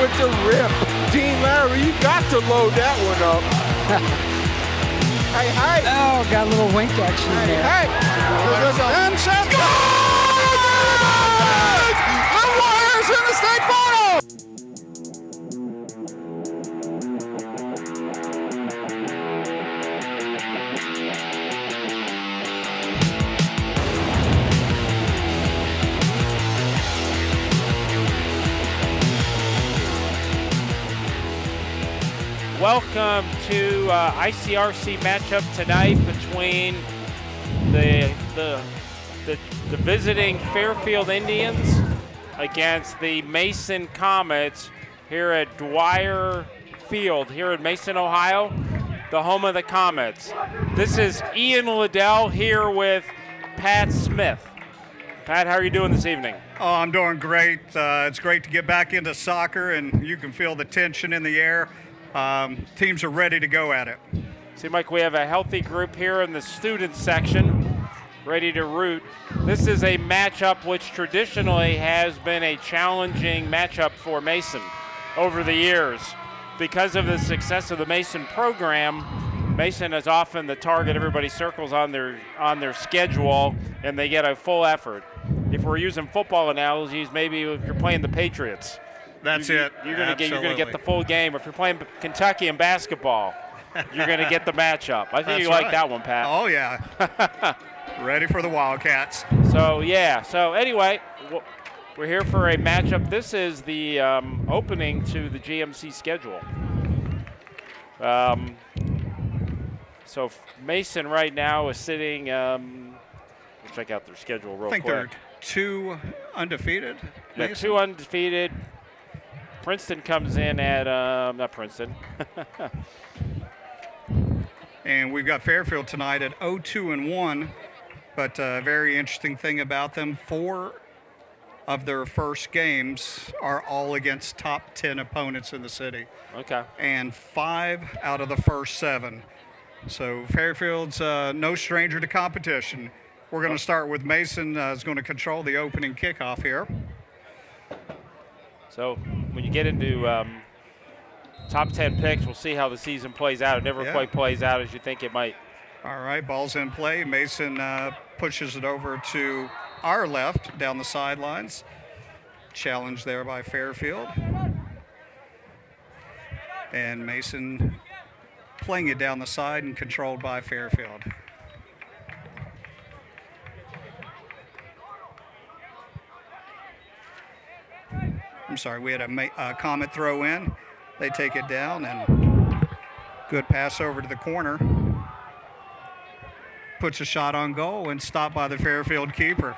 with the rip. Dean Larry, you got to load that one up. Hey, hey. Oh, got a little wink action there. Hey. And set. The Warriors in the state final. Welcome to ICRC matchup tonight between the visiting Fairfield Indians against the Mason Comets here at Dwyer Field here in Mason, Ohio, the home of the Comets. This is Ian Liddell here with Pat Smith. Pat, how are you doing this evening? Oh, I'm doing great. It's great to get back into soccer, and you can feel the tension in the air. Teams are ready to go at it. Seems like we have a healthy group here in the student section, ready to root. This is a matchup which traditionally has been a challenging matchup for Mason over the years. Because of the success of the Mason program, Mason is often the target everybody circles on their schedule, and they get a full effort. If we're using football analogies, maybe if you're playing the Patriots, That's you're it. going to get the full game. If you're playing Kentucky in basketball, you're going to get the matchup. I think That's you like right. that one, Pat. Oh, yeah. Ready for the Wildcats. So anyway, we're here for a matchup. This is the opening to the GMC schedule. So Mason right now is sitting, we'll check out their schedule real quick. I think they're 2 undefeated. Yeah, 2 undefeated. Princeton comes in at, not Princeton. And we've got Fairfield tonight at 0-2-1. But a very interesting thing about them, 4 of their first games are all against top 10 opponents in the city. Okay. And 5 out of the first 7. So Fairfield's no stranger to competition. We're going to start with Mason is going to control the opening kickoff here. So when you get into top 10 picks, we'll see how the season plays out. It never quite plays out as you think it might. All right, ball's in play. Mason pushes it over to our left down the sidelines. Challenge there by Fairfield. And Mason playing it down the side and controlled by Fairfield. I'm sorry, we had a Comet throw in. They take it down, and good pass over to the corner. Puts a shot on goal and stopped by the Fairfield keeper.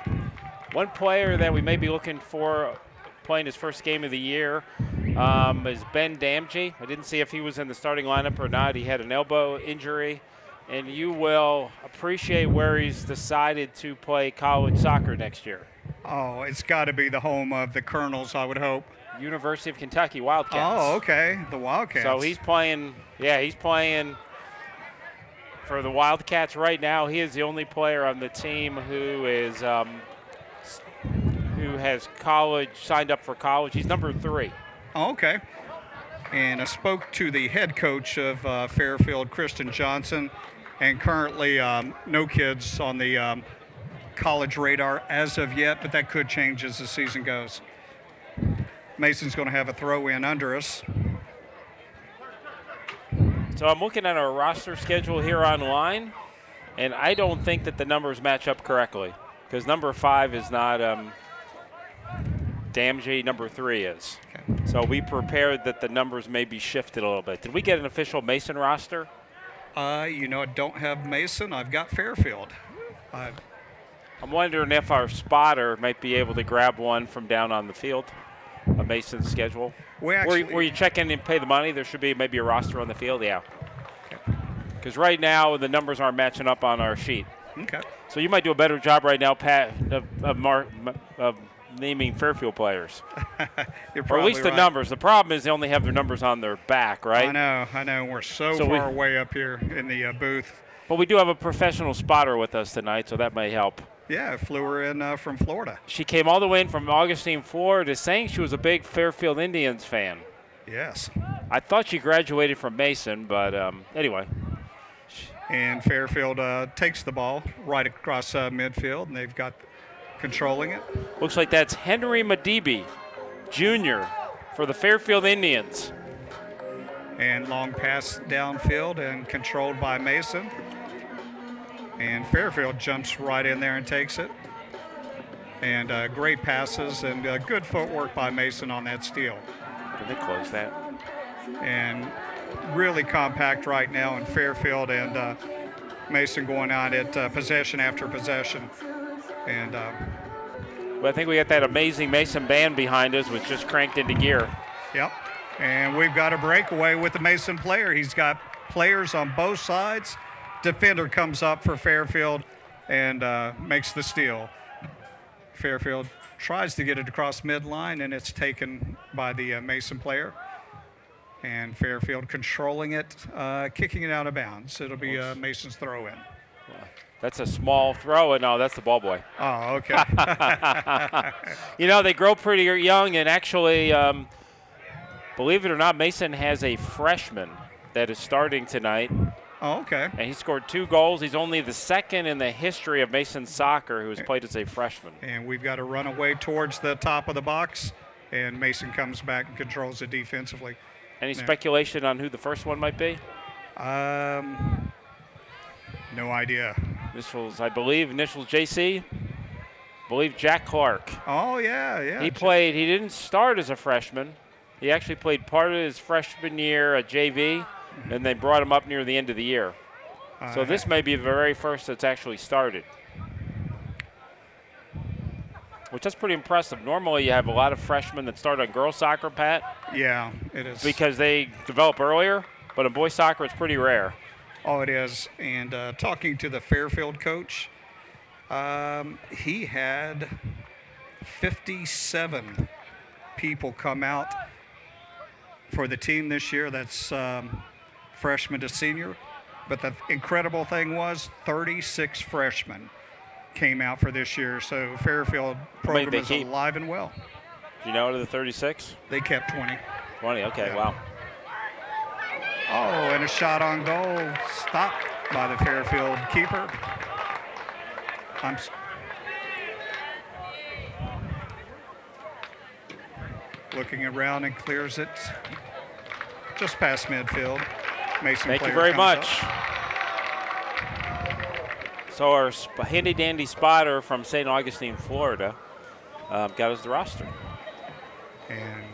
One player that we may be looking for playing his first game of the year is Ben Damgey. I didn't see if he was in the starting lineup or not. He had an elbow injury, and you will appreciate where he's decided to play college soccer next year. Oh, it's got to be the home of the Colonels, I would hope. University of Kentucky Wildcats. Oh, okay, the Wildcats. So he's playing for the Wildcats right now. He is the only player on the team who has college, signed up for college. He's number 3. Oh, okay. And I spoke to the head coach of Fairfield, Kristen Johnson, and currently no kids on the college radar as of yet, but that could change as the season goes. Mason's going to have a throw in under us. So I'm looking at our roster schedule here online, and I don't think that the numbers match up correctly because number 5 is not Damgey, number 3 is. Okay. So we prepared that the numbers may be shifted a little bit. Did we get an official Mason roster? I don't have Mason. I've got Fairfield. I'm wondering if our spotter might be able to grab one from down on the field, a Mason schedule. Where you check in and pay the money, there should be maybe a roster on the field, yeah. Because right now the numbers aren't matching up on our sheet. Okay. So you might do a better job right now, Pat, of naming Fairfield players. You're or at least the right. numbers. The problem is they only have their numbers on their back, right? I know. We're so far away up here in the booth. But we do have a professional spotter with us tonight, so that may help. Yeah, I flew her in from Florida. She came all the way in from Augustine, Florida, saying she was a big Fairfield Indians fan. Yes. I thought she graduated from Mason, but anyway. And Fairfield takes the ball right across midfield, and they've got controlling it. Looks like that's Henry Madibi, Jr. for the Fairfield Indians. And long pass downfield and controlled by Mason. And Fairfield jumps right in there and takes it. And great passes and good footwork by Mason on that steal. Did they close that? And really compact right now in Fairfield, and Mason going on it possession after possession. And Well, I think we got that amazing Mason band behind us, which just cranked into gear. Yep. And we've got a breakaway with the Mason player. He's got players on both sides. Defender comes up for Fairfield and makes the steal. Fairfield tries to get it across midline, and it's taken by the Mason player. And Fairfield controlling it, kicking it out of bounds. It'll be Mason's throw-in. That's a small throw, and no, that's the ball boy. Oh, okay. You know, they grow pretty young, and actually, believe it or not, Mason has a freshman that is starting tonight. Oh, okay. And he scored 2 goals. He's only the second in the history of Mason soccer who has played as a freshman. And we've got a runaway towards the top of the box, and Mason comes back and controls it defensively. Any speculation on who the first one might be? No idea. Initials, I believe, JC. I believe Jack Clark. Oh, yeah. He didn't start as a freshman. He actually played part of his freshman year at JV, and they brought him up near the end of the year. So this may be the very first that's actually started. Which is pretty impressive. Normally you have a lot of freshmen that start on girls soccer, Pat. Yeah, it is. Because they develop earlier, but in boys soccer it's pretty rare. Oh, it is. And talking to the Fairfield coach, he had 57 people come out for the team this year. That's freshman to senior. But the incredible thing was 36 freshmen came out for this year. So Fairfield program is alive and well. Do you know out of the 36? They kept 20. 20, okay, Yeah. wow. Oh, and a shot on goal stopped by the Fairfield keeper. Looking around and clears it just past midfield. Mason. Thank you very much. So our handy-dandy spotter from St. Augustine, Florida, got us the roster. And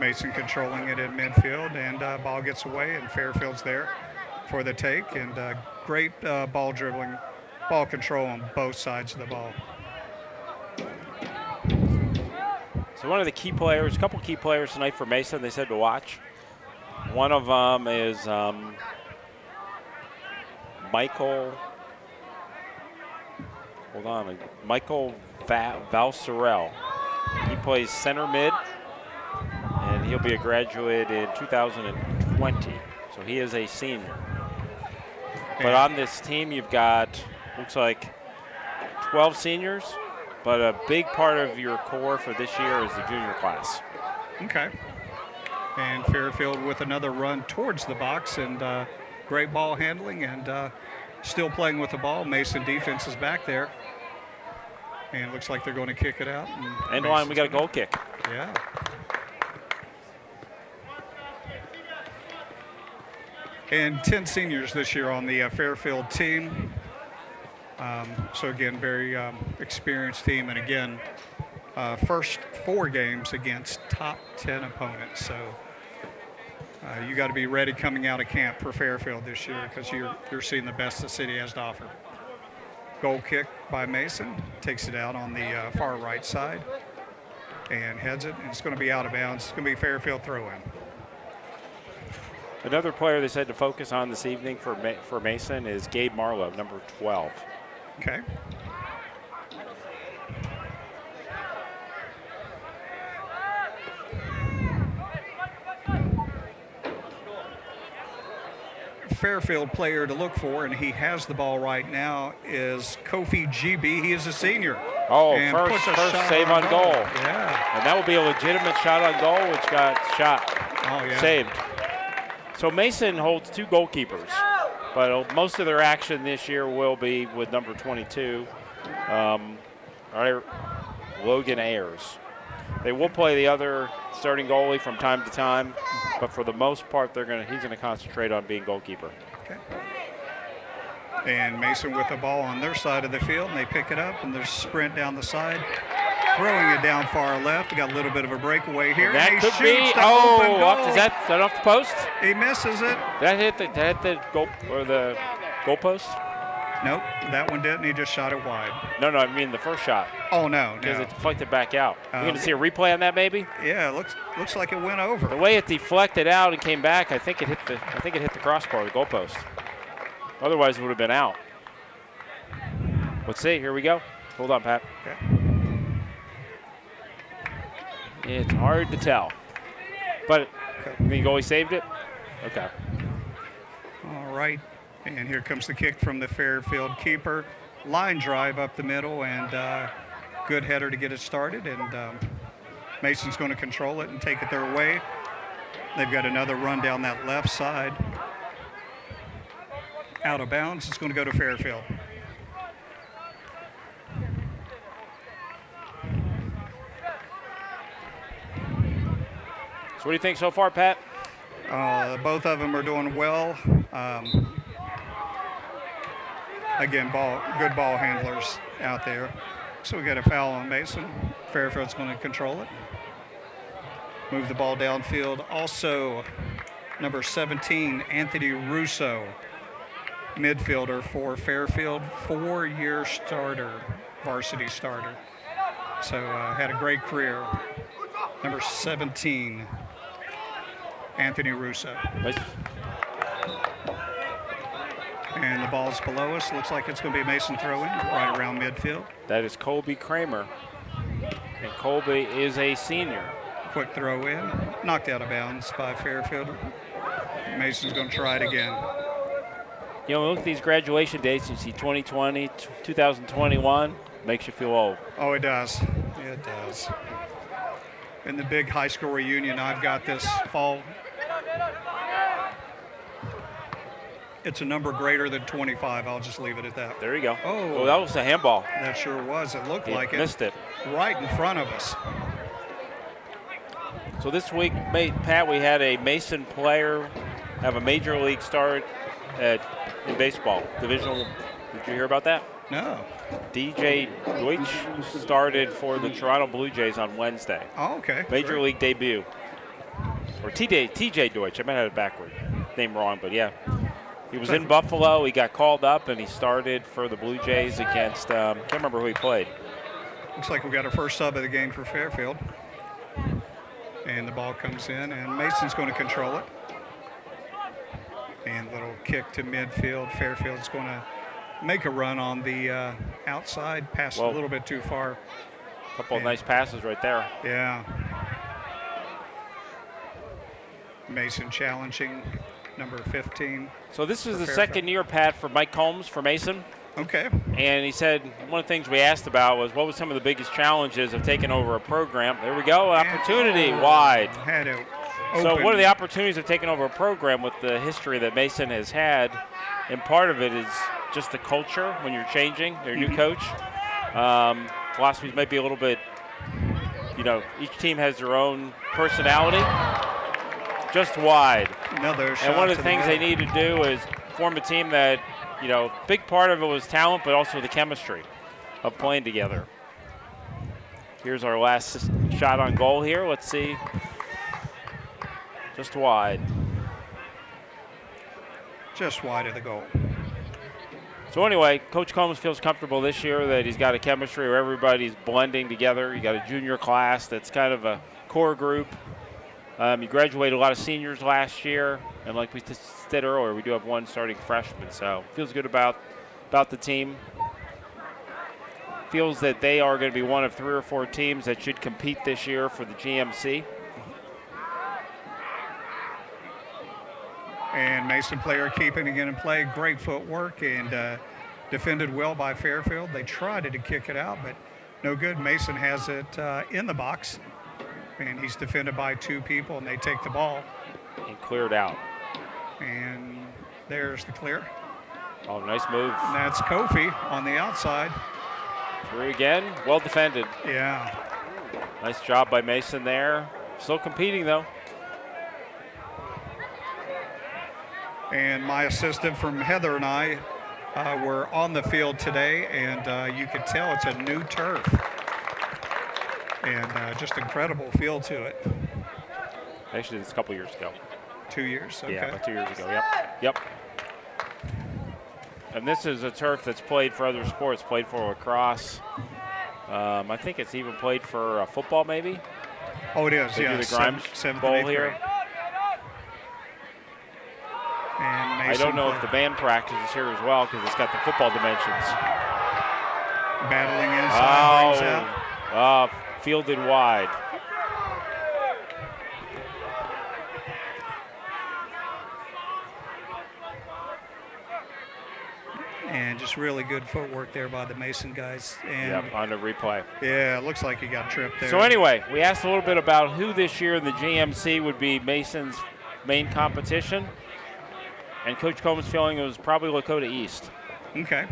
Mason controlling it in midfield, and ball gets away, and Fairfield's there for the take, and great ball dribbling, ball control on both sides of the ball. So one of the key players, a couple key players tonight for Mason, they said to watch. One of them is Michael Valserel. He plays center mid, and he'll be a graduate in 2020. So he is a senior. But on this team, you've got, looks like 12 seniors, but a big part of your core for this year is the junior class. Okay. And Fairfield with another run towards the box, and great ball handling, and still playing with the ball. Mason defense is back there. And it looks like they're going to kick it out. And line, we got a goal kick. Yeah. And 10 seniors this year on the Fairfield team. So again, very experienced team. And again, first 4 games against top 10 opponents. So you got to be ready coming out of camp for Fairfield this year, because you're seeing the best the city has to offer. Goal kick by Mason, takes it out on the far right side and heads it, and it's going to be out of bounds. It's going to be Fairfield throw-in. Another player they said to focus on this evening for Mason is Gabe Marlowe, number 12. Okay. Fairfield player to look for, and he has the ball right now, is Kofi GB. He is a senior. Oh, and puts a first shot save on goal. Yeah. And that will be a legitimate shot on goal, which got shot, saved. So Mason holds 2 goalkeepers, but most of their action this year will be with number 22, Logan Ayers. They will play the other starting goalie from time to time, but for the most part, he's going to concentrate on being goalkeeper. Okay. And Mason with the ball on their side of the field, and they pick it up, and there's a sprint down the side, throwing it down far left. They got a little bit of a breakaway here. That and he could be. shoots the open goal. Is that off the post? He misses it. That hit the goal or the goalpost? Nope, that one didn't. He just shot it wide. No, I mean the first shot. Oh no, Because it deflected back out. We're going to see a replay on that, maybe. Yeah, looks like it went over. The way it deflected out and came back, I think it hit the crossbar, the goalpost. Otherwise, it would have been out. Let's see. Here we go. Hold on, Pat. Okay. It's hard to tell, but the goalie saved it. Okay. All right. And here comes the kick from the Fairfield keeper. Line drive up the middle, and good header to get it started. And Mason's going to control it and take it their way. They've got another run down that left side. Out of bounds. It's going to go to Fairfield. So what do you think so far, Pat? Both of them are doing well. Again, good ball handlers out there. So we got a foul on Mason. Fairfield's going to control it. Move the ball downfield. Also, number 17, Anthony Russo, midfielder for Fairfield, 4-year starter, varsity starter. So had a great career. Number 17, Anthony Russo. Nice. And the ball's below us. Looks like it's going to be a Mason throw-in right around midfield. That is Colby Kramer. And Colby is a senior. Quick throw-in. Knocked out of bounds by Fairfield. Mason's going to try it again. You know, look at these graduation dates. You see 2020, 2021. Makes you feel old. Oh, it does. It does. In the big high school reunion I've got this fall, it's a number greater than 25. I'll just leave it at that. There you go. Oh, that was a handball. That sure was. It looked like it. Missed it. Right in front of us. So this week, Pat, we had a Mason player have a major league start in baseball. Divisional. Did you hear about that? No. DJ Deutsch started for the Toronto Blue Jays on Wednesday. Oh, okay. Major league debut. Or TJ Deutsch. I might have it backward. Name wrong, but yeah. He was in Buffalo. He got called up, and he started for the Blue Jays against, can't remember who he played. Looks like we got our first sub of the game for Fairfield. And the ball comes in, and Mason's going to control it. And little kick to midfield. Fairfield's going to make a run on the outside, pass a little bit too far. A couple of nice passes right there. Yeah. Mason challenging number 15. So this is the second year, Pat, for Mike Combs for Mason. Okay. And he said one of the things we asked about was what was some of the biggest challenges of taking over a program. There we go, opportunity wide. Had it So open. what are the opportunities of taking over a program with the history that Mason has had? And part of it is just the culture when you're changing, their new coach. Philosophies might be a little bit, each team has their own personality. Just wide. Another shot. And one of the things they need to do is form a team that, big part of it was talent, but also the chemistry of playing together. Here's our last shot on goal here. Let's see. Just wide. Just wide of the goal. So anyway, Coach Combs feels comfortable this year that he's got a chemistry where everybody's blending together. You got a junior class that's kind of a core group. You graduated a lot of seniors last year, and like we said earlier, we do have one starting freshman, so feels good about the team. Feels that they are going to be one of 3 or 4 teams that should compete this year for the GMC. And Mason player keeping again in play. Great footwork and defended well by Fairfield. They tried to kick it out, but No good. Mason has it in the box, and he's defended by 2 people, and they take the ball. And cleared out. And there's the clear. Oh, nice move. And that's Kofi on the outside. Through again. Well defended. Yeah. Nice job by Mason there. Still competing, though. And my assistant from Heather and I were on the field today, and you could tell it's a new turf. And just incredible feel to it. Actually, it's a couple years ago. 2 years? Okay. Yeah, about 2 years ago. Yep. And this is a turf that's played for other sports, played for lacrosse. I think it's even played for football, maybe. Oh, it is, they yeah. do the Grimes Bowl here. And I don't know if the band practices here as well because it's got the football dimensions. Battling inside, brings out. Fielded wide. And just really good footwork there by the Mason guys. And on the replay. Yeah, it looks like he got tripped there. So anyway, we asked a little bit about who this year in the GMC would be Mason's main competition. And Coach Combs' feeling it was probably Lakota East. Okay.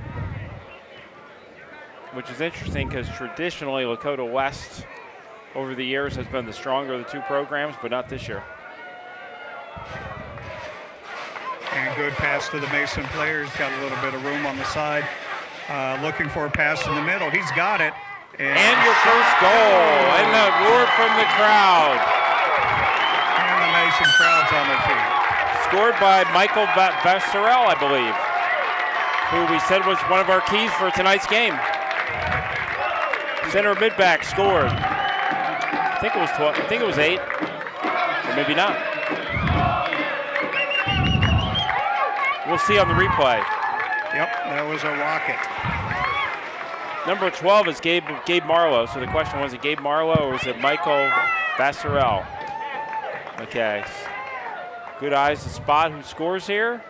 Which is interesting because traditionally Lakota West over the years has been the stronger of the 2 programs, but not this year. And good pass to the Mason players. Got a little bit of room on the side. Looking for a pass in the middle. He's got it. And your first goal. And the roar from the crowd. And the Mason crowd's on their feet. Scored by Michael Vassarell, I believe, who we said was one of our keys for tonight's game. Center mid-back scored. I think it was 12. I think it was 8. Or maybe not. We'll see on the replay. Yep, that was a rocket. Number 12 is Gabe Marlowe. So the question was it Gabe Marlowe or is it Michael Vassarell? Okay. Good eyes to spot who scores here.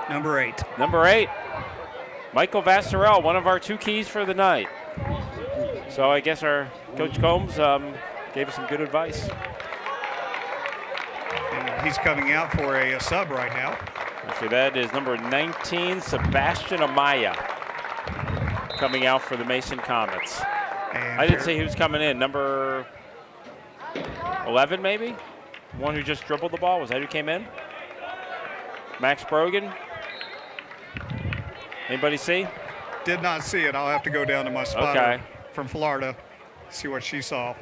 Number 8. Number 8. Michael Vassarell, one of our 2 keys for the night. So I guess our Coach Combs gave us some good advice. And he's coming out for a sub right now. Actually, that is number 19, Sebastian Amaya, coming out for the Mason Comets. And I didn't say he was coming in. Number 11, maybe? One who just dribbled the ball. Was that who came in? Max Brogan? Anybody see? Did not see it. I'll have to go down to my spotter from Florida, see what she saw.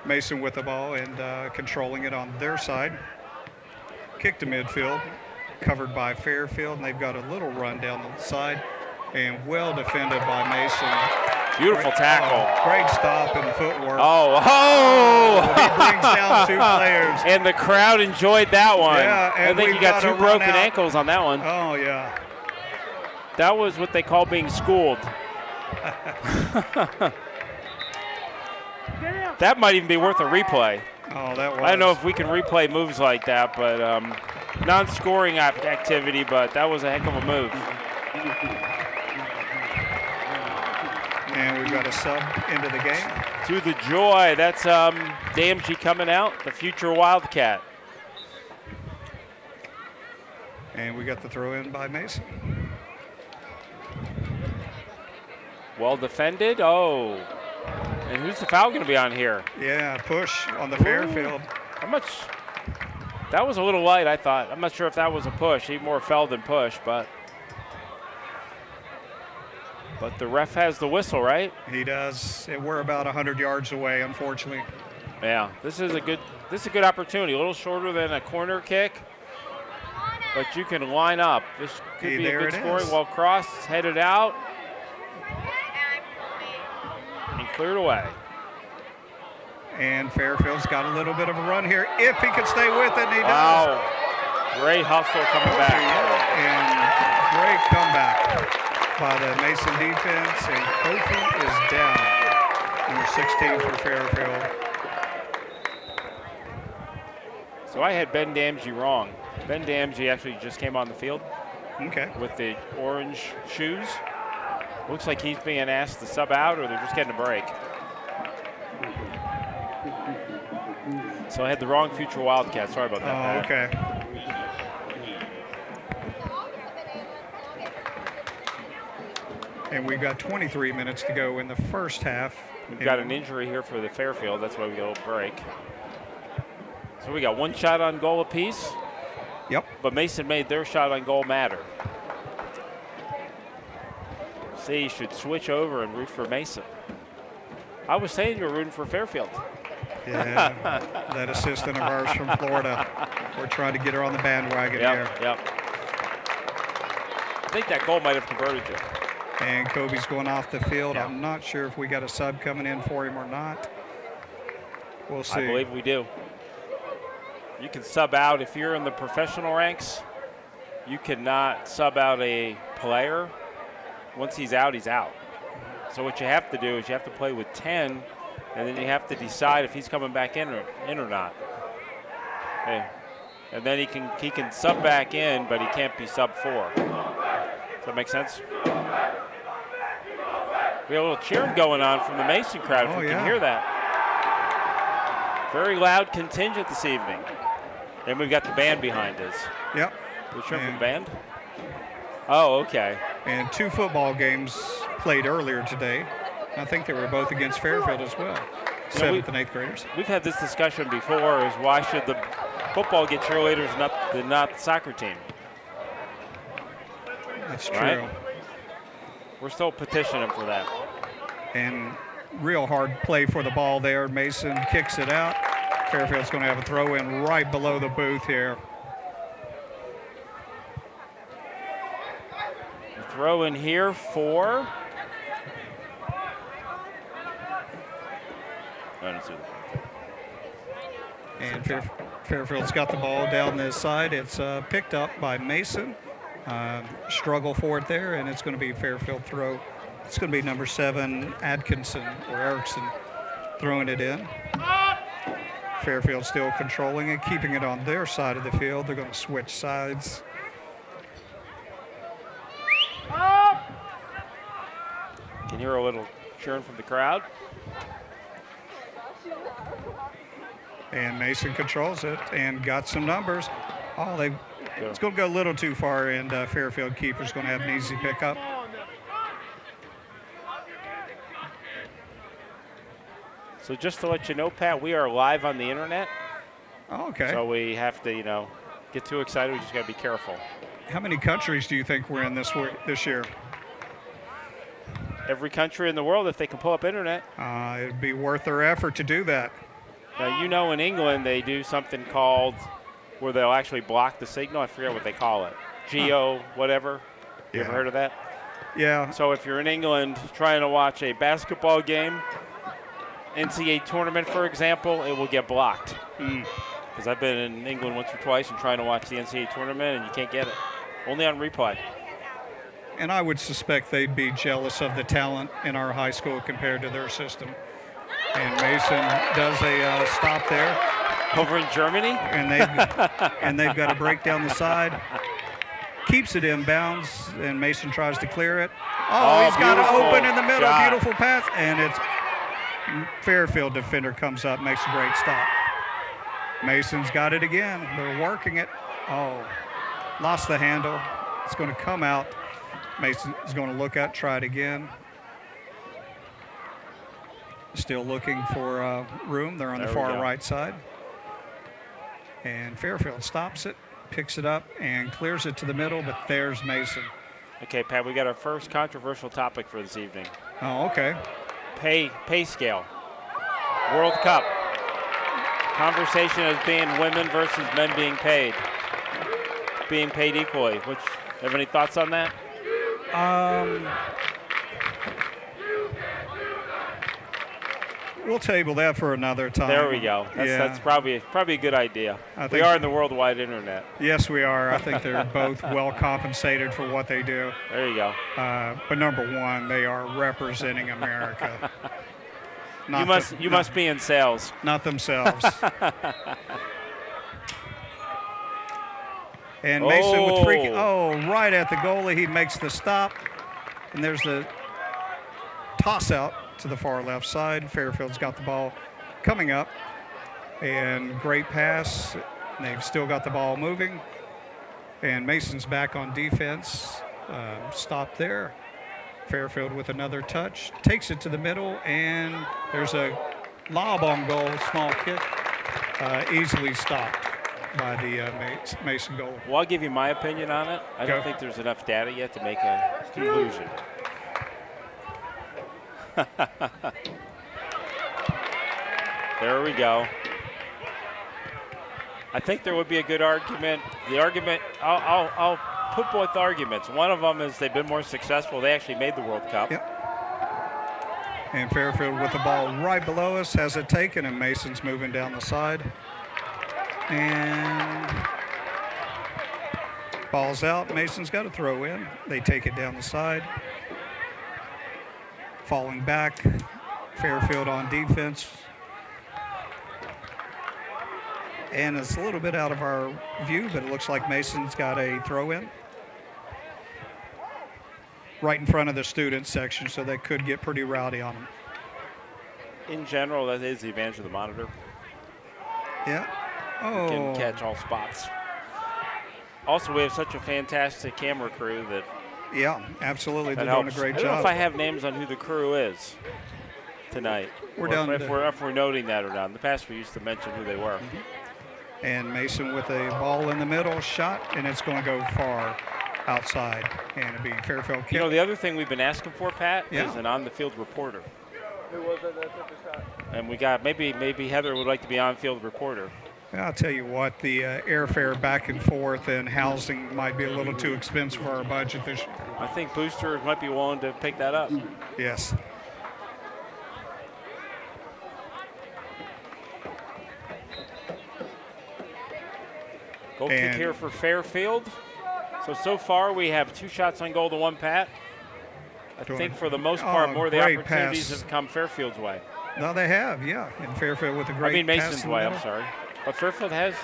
Mason with the ball and controlling it on their side. Kick to midfield, covered by Fairfield, and they've got a little run down the side, and well defended by Mason. Beautiful tackle. Great stop and footwork. He brings down 2 players. And the crowd enjoyed that one. Yeah, and I think you got 2 broken ankles on that one. Oh, yeah. That was what they call being schooled. That might even be worth a replay. Oh, that was. I don't know if we can replay moves like that, but non-scoring activity, but that was a heck of a move. And we've got a sub into the game. To the joy, that's DMG coming out, the future Wildcat. And we got the throw in by Mason. Well defended. Oh. And who's the foul going to be on here? Yeah, push on the Fairfield. How much? That was a little light, I thought. I'm not sure if that was a push. He more fell than push, but the ref has the whistle, right? He does. We're about 100 yards away, unfortunately. Yeah, this is a good opportunity. A little shorter than a corner kick, but you can line up. This could be a good scoring. Well crossed, headed out, and cleared away. And Fairfield's got a little bit of a run here. If he could stay with it, and he does. Wow, great hustle coming back. And great comeback by the Mason defense, and Kofi is down. Number 16 for Fairfield. So I had Ben Damsey wrong. Ben Damsey actually just came on the field. Okay. With the orange shoes. Looks like he's being asked to sub out, or they're just getting a break. So I had the wrong future Wildcat. Sorry about that. Oh, okay. And we've got 23 minutes to go in the first half. We've got an injury here for the Fairfield. That's why we go break. So we got one shot on goal apiece. Yep. But Mason made their shot on goal matter. See, you should switch over and root for Mason. I was saying you were rooting for Fairfield. Yeah, that assistant of ours from Florida. We're trying to get her on the bandwagon here. Yep. I think that goal might have converted you. And Kobe's going off the field. Yep. I'm not sure if we got a sub coming in for him or not. We'll see. I believe we do. You can sub out if you're in the professional ranks. You cannot sub out a player. Once he's out, he's out. So what you have to do is you have to play with 10, and then you have to decide if he's coming back in or not. Okay. And then he can sub back in, but he can't be sub 4. Does that make sense? We have a little cheering going on from the Mason crowd, if you can hear that. Very loud contingent this evening. And we've got the band behind us. Yep. We cheering for the band? Oh, okay. And 2 football games played earlier today. I think they were both against Fairfield as well. 7th and 8th graders. We've had this discussion before, is why should the football get cheerleaders, not the soccer team? That's true. Right? We're still petitioning for that. And real hard play for the ball there. Mason kicks it out. Fairfield's going to have a throw in right below the booth here. A throw in here for. I don't see that. And Fairfield's got the ball down this side. It's picked up by Mason. Struggle for it there, and it's going to be Fairfield throw. It's going to be number 7, Atkinson, or Erickson, throwing it in. Fairfield still controlling it, keeping it on their side of the field. They're going to switch sides. Can hear a little cheering from the crowd. And Mason controls it and got some numbers. Oh, it's going to go a little too far, and Fairfield keeper's going to have an easy pickup. So just to let you know, Pat, we are live on the internet. Oh, okay. So we have to, get too excited. We just got to be careful. How many countries do you think we're in this year? Every country in the world, if they can pull up internet. It'd be worth their effort to do that. Now, in England, they do something called where they'll actually block the signal. I forget what they call it. Geo, whatever. You ever heard of that? Yeah. So if you're in England trying to watch a basketball game, NCAA tournament, for example, it will get blocked. Because I've been in England once or twice and trying to watch the NCAA tournament, and you can't get it. Only on replay. And I would suspect they'd be jealous of the talent in our high school compared to their system. And Mason does a stop there. Over in Germany? And they've got a break down the side. Keeps it inbounds, and Mason tries to clear it. Oh, he's got it open in the middle. Shot. Beautiful pass. And it's Fairfield defender comes up, makes a great stop. Mason's got it again. They're working it. Oh, lost the handle. It's going to come out. Mason is going to look at, try it again. Still looking for room. They're on the far right side. And Fairfield stops it, picks it up, and clears it to the middle, but there's Mason. Okay, Pat, we got our first controversial topic for this evening. Oh, okay. Pay scale. World Cup. Conversation as being women versus men being paid equally. Have any thoughts on that? We'll table that for another time. There we go. That's probably a good idea. We are in the worldwide internet. Yes, we are. I think they're both well compensated for what they do. There you go. But number one, they are representing America. You must be in sales. Not themselves. And Mason with right at the goalie, he makes the stop. And there's the toss out to the far left side. Fairfield's got the ball coming up, and great pass. They've still got the ball moving, and Mason's back on defense. Stop there. Fairfield with another touch, takes it to the middle, and there's a lob on goal, small kick, easily stopped by the Mason goal. Well, I'll give you my opinion on it. I don't think there's enough data yet to make a conclusion. There we go. I think there would be a good argument. The argument, I'll put both arguments. One of them is they've been more successful. They actually made the World Cup. Yep. And Fairfield with the ball right below us has it taken, and Mason's moving down the side. And ball's out. Mason's got to throw in. They take it down the side. Falling back. Fairfield on defense. And it's a little bit out of our view, but it looks like Mason's got a throw in right in front of the student section, so they could get pretty rowdy on them. In general, that is the advantage of the monitor. Yeah. Oh. You can catch all spots. Also, we have such a fantastic camera crew that. Yeah, absolutely. They're helps. Doing a great job. I don't know if I have names on who the crew is tonight. We're down if we're noting that or not. In the past, we used to mention who they were. Mm-hmm. And Mason with a ball in the middle, shot, and it's going to go far outside, and it'll be Fairfield kick. You know, the other thing we've been asking for, Pat, yeah. is an on-the-field reporter. Who was it that took the shot? And we got maybe Heather would like to be on-field reporter. I'll tell you what, the airfare back and forth and housing might be a little too expensive for our budget this year. I think boosters might be willing to pick that up. Yes. Goal kick here for Fairfield. So far we have 2 shots on goal to 1 Pat. I think for the most part, more of the opportunities have come Fairfield's way. No, they have, yeah. And Fairfield with a great I mean Mason's way, I'm sorry. But Fairfield has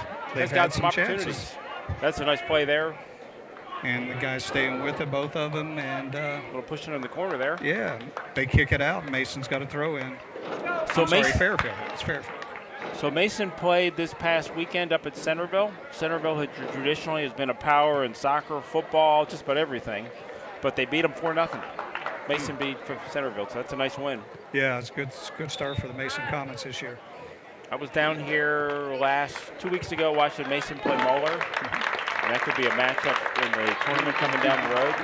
got some opportunities. Chances. That's a nice play there. And the guys staying with it, both of them. And a little pushing in the corner there. Yeah, they kick it out. Mason's got to throw in. Fairfield. It's Fairfield. So Mason played this past weekend up at Centerville. Centerville traditionally has been a power in soccer, football, just about everything. But they beat them 4-0. Mason beat Centerville, so that's a nice win. Yeah, it's a good start for the Mason Comets this year. I was down here 2 weeks ago watching Mason play Moeller. And that could be a matchup in the tournament coming down the road.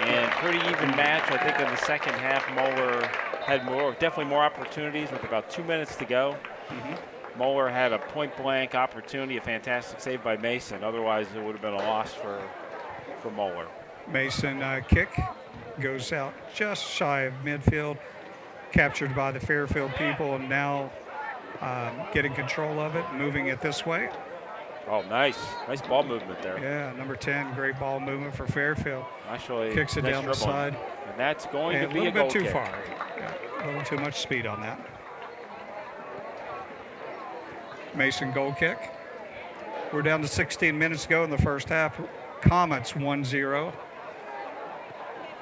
And pretty even match. I think in the second half, Moeller had definitely more opportunities with about 2 minutes to go. Mm-hmm. Moeller had a point-blank opportunity, a fantastic save by Mason. Otherwise, it would have been a loss for Moeller. Mason kick goes out just shy of midfield, captured by the Fairfield people, and now getting control of it, moving it this way. Oh, nice ball movement there. Yeah, number 10, great ball movement for Fairfield. Actually, kicks it down the side. And that's going to be a little bit too kick. far. Yeah, a little too much speed on that. Mason goal kick. We're down to 16 minutes to go in the first half. Comets 1-0.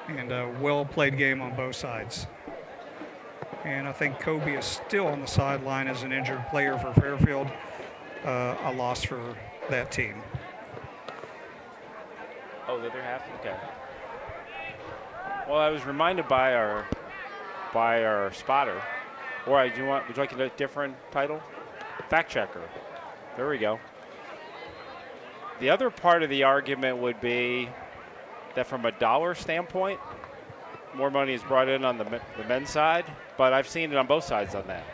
And a well-played game on both sides. And I think Kobe is still on the sideline as an injured player for Fairfield. A loss for that team. Oh, the other half? Okay. Well, I was reminded by our spotter. Or would you like a different title? Fact checker. There we go. The other part of the argument would be that from a dollar standpoint, more money is brought in on the men's side, but I've seen it on both sides on that.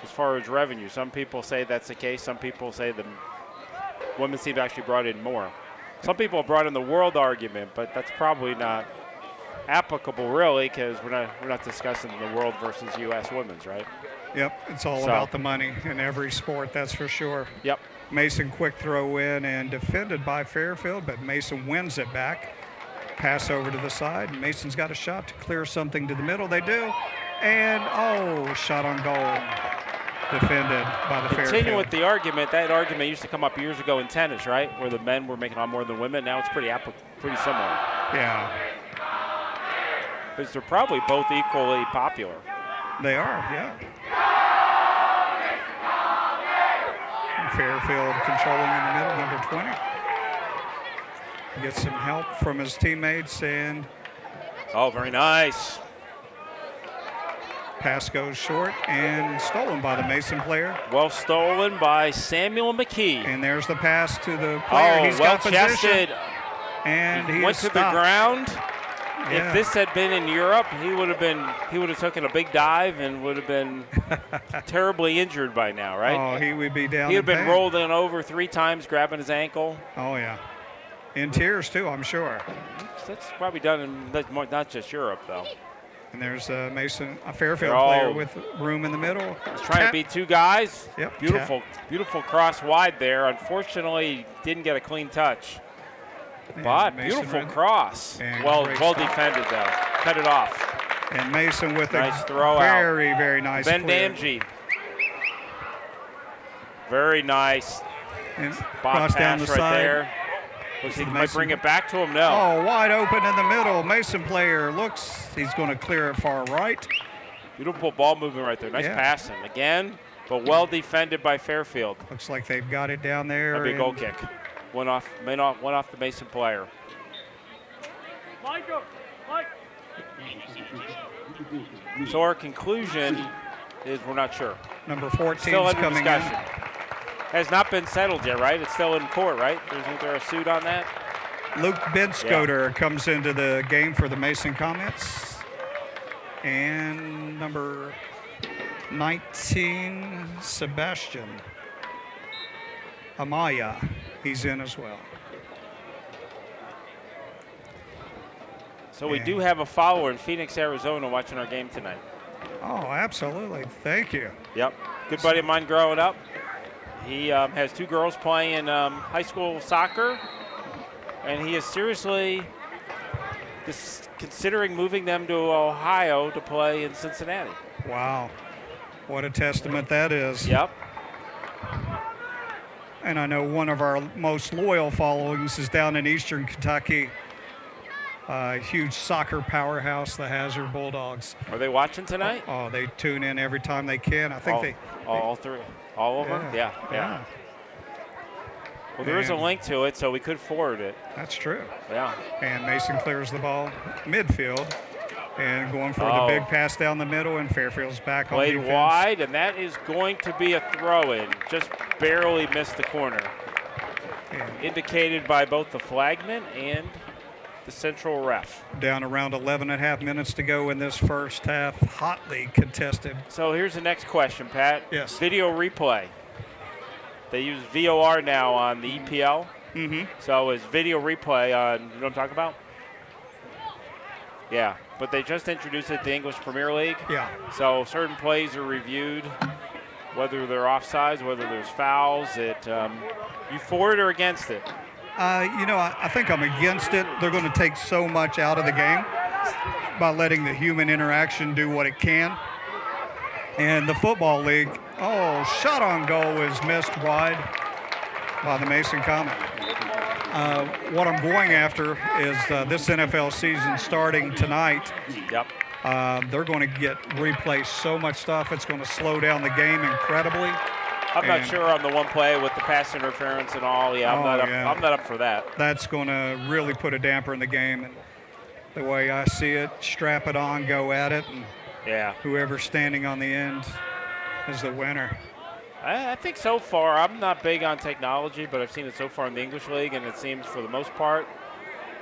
As far as revenue, some people say that's the case. Some people say the women's team actually brought in more. Some people have brought in the world argument, but that's probably not applicable really, because we're not discussing the world versus U.S. women's, right? Yep, it's all about the money in every sport, that's for sure. Yep. Mason quick throw in and defended by Fairfield, but Mason wins it back. Pass over to the side. Mason's got a shot to clear something to the middle. They do. And, shot on goal. Defended by the Fairfield. Continue with the argument. That argument used to come up years ago in tennis, right? Where the men were making a lot more than women. Now it's pretty similar. Yeah. because they're probably both equally popular. They are, yeah. Fairfield controlling in the middle, number 20. Gets some help from his teammates, and Oh, very nice. pass goes short and stolen by the Mason player. Well stolen by Samuel McKee. And there's the pass to the player. Oh, He's well got position, chested. and he Went is to the stopped. ground. Yeah. If this had been in Europe, he would have taken a big dive and would have been terribly injured by now, right? Oh, he would be down. He had in been pain. rolled in over 3 times, grabbing his ankle. Oh yeah, in tears too, I'm sure. That's probably done in not just Europe, though. And there's Mason, a Fairfield They're all- player with room in the middle. He's trying to beat 2 guys. Yep, Beautiful cross wide there. Unfortunately, didn't get a clean touch. But Mason beautiful read- cross. and Well great stop. defended, though. Cut it off. And Mason with Nice a throw out. very, very nice Ben clear. Damgey. Very nice. And Bob cross down pass the right side. there. Looks he might Mason- bring it back to him. No. Oh, wide open in the middle. Mason player looks, he's going to clear it far right. Beautiful ball movement right there. Nice Yeah. passing again, but well defended by Fairfield. Looks like they've got it down there. That'd be a goal and kick. Went off the Mason player. So our conclusion is we're not sure. Number 14 Still is under coming discussion. in. Has not been settled yet, right? It's still in court, right? Isn't there a suit on that? Luke Benscoter comes into the game for the Mason Comets. And number 19, Sebastian Amaya, he's in as well. So we do have a follower in Phoenix, Arizona watching our game tonight. Oh, absolutely. Thank you. Yep. Good buddy of mine growing up. He has 2 girls playing high school soccer, and he is seriously considering moving them to Ohio to play in Cincinnati. Wow. What a testament that is. Yep. And I know one of our most loyal followings is down in Eastern Kentucky. Huge soccer powerhouse, the Hazard Bulldogs. Are they watching tonight? Oh, they tune in every time they can. I think all 3, all of them? Yeah. Well, there is a link to it, so we could forward it. That's true. Yeah. And Mason clears the ball midfield and going for the big pass down the middle, and Fairfield's back on Played defense. wide, and that is going to be a throw-in. Just barely missed the corner. And Indicated by both the flagman and the central ref. down around 11 and a half minutes to go in this first half, hotly contested. So here's the next question, Pat. Yes. Video replay. They use VOR now on the EPL. Mm-hmm. So is video replay on, you know what I'm talking about? Yeah, but they just introduced it to the English Premier League. Yeah. So certain plays are reviewed, whether they're offsides, whether there's fouls. You for it or against it? I think I'm against it. They're going to take so much out of the game by letting the human interaction do what it can. And the Football League, shot on goal is missed wide by the Mason Comet. What I'm going after is this NFL season starting tonight. Yep. They're going to get replay so much stuff, it's going to slow down the game incredibly. I'm not sure on the one play with the pass interference and all. Yeah, I'm not up for that. That's going to really put a damper in the game. And the way I see it, strap it on, go at it, and whoever's standing on the end is the winner. I think so far, I'm not big on technology, but I've seen it so far in the English League, and it seems for the most part,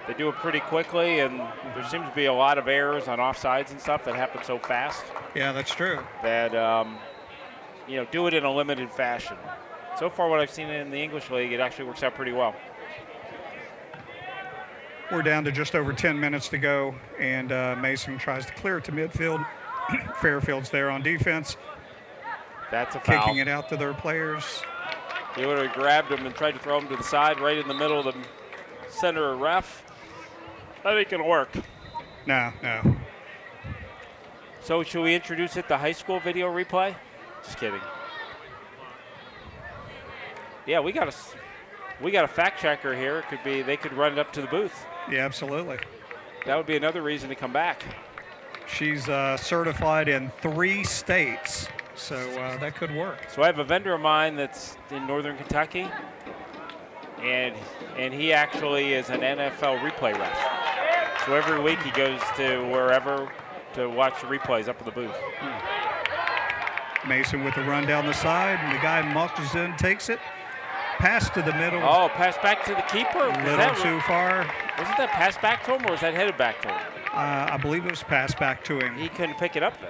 they do it pretty quickly, and there seems to be a lot of errors on offsides and stuff that happen so fast. Yeah, that's true. That, do it in a limited fashion. So far, what I've seen in the English League, it actually works out pretty well. We're down to just over 10 minutes to go, and Mason tries to clear it to midfield. Fairfield's there on defense. That's a foul. Kicking it out to their players. He would have grabbed him and tried to throw him to the side, right in the middle of the center ref. That ain't going to work. No. So should we introduce it to high school video replay? Just kidding. Yeah, we got a fact checker here. They could run it up to the booth. Yeah, absolutely. That would be another reason to come back. She's certified in 3 states, so that could work. So I have a vendor of mine that's in Northern Kentucky, and he actually is an NFL replay ref. So every week he goes to wherever to watch the replays up in the booth. Mason with the run down the side, and the guy muscles in, takes it. Pass to the middle. Oh, pass back to the keeper? A little too far. Wasn't that pass back to him, or was that headed back to him? I believe it was passed back to him. He couldn't pick it up then.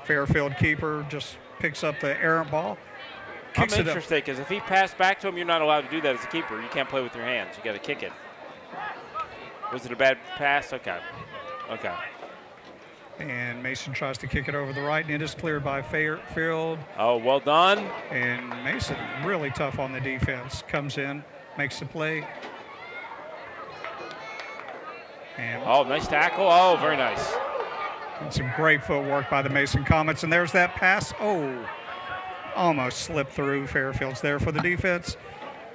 Fairfield keeper just picks up the errant ball. I'm interested, because if he passed back to him, you're not allowed to do that as a keeper. You can't play with your hands. You got to kick it. Was it a bad pass? Okay. Okay. And Mason tries to kick it over the right, and it is cleared by Fairfield. Oh, well done. And Mason, really tough on the defense, comes in, makes the play. And oh, nice tackle. Oh, very nice. And some great footwork by the Mason Comets. And there's that pass. Oh, almost slipped through. Fairfield's there for the defense.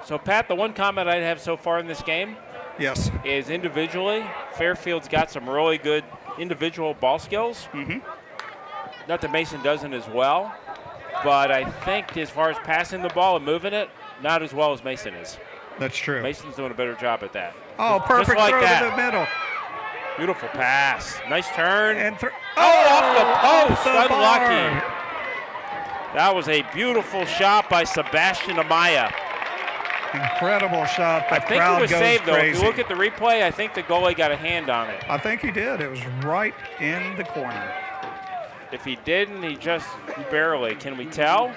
So, Pat, the one comment I'd have so far in this game yes, is individually, Fairfield's got some really good individual ball skills. Mm-hmm. Not that Mason doesn't as well, but I think as far as passing the ball and moving it, not as well as Mason is. That's true. Mason's doing a better job at that. Oh, perfect like throw that. to the middle. Beautiful pass. Nice turn. And off the post. the Unlucky. bar. That was a beautiful shot by Sebastian Amaya. Incredible shot. The I think crowd it was goes saved, though. crazy. If you look at the replay, I think the goalie got a hand on it. I think he did. It was right in the corner. If he didn't, he just barely. Can we tell?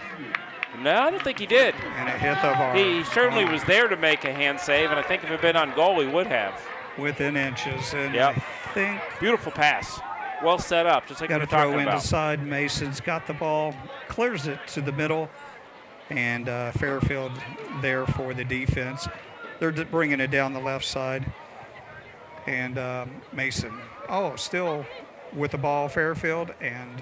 No, I don't think he did. And it hit the bar. He certainly was there to make a hand save, and I think if it had been on goal, he would have. Within inches. And Yep. I think Beautiful pass. Well set up, just like we got were to throw talking into about. side. Mason's got the ball, clears it to the middle, and Fairfield there for the defense. They're bringing it down the left side. And Mason, still with the ball, Fairfield, and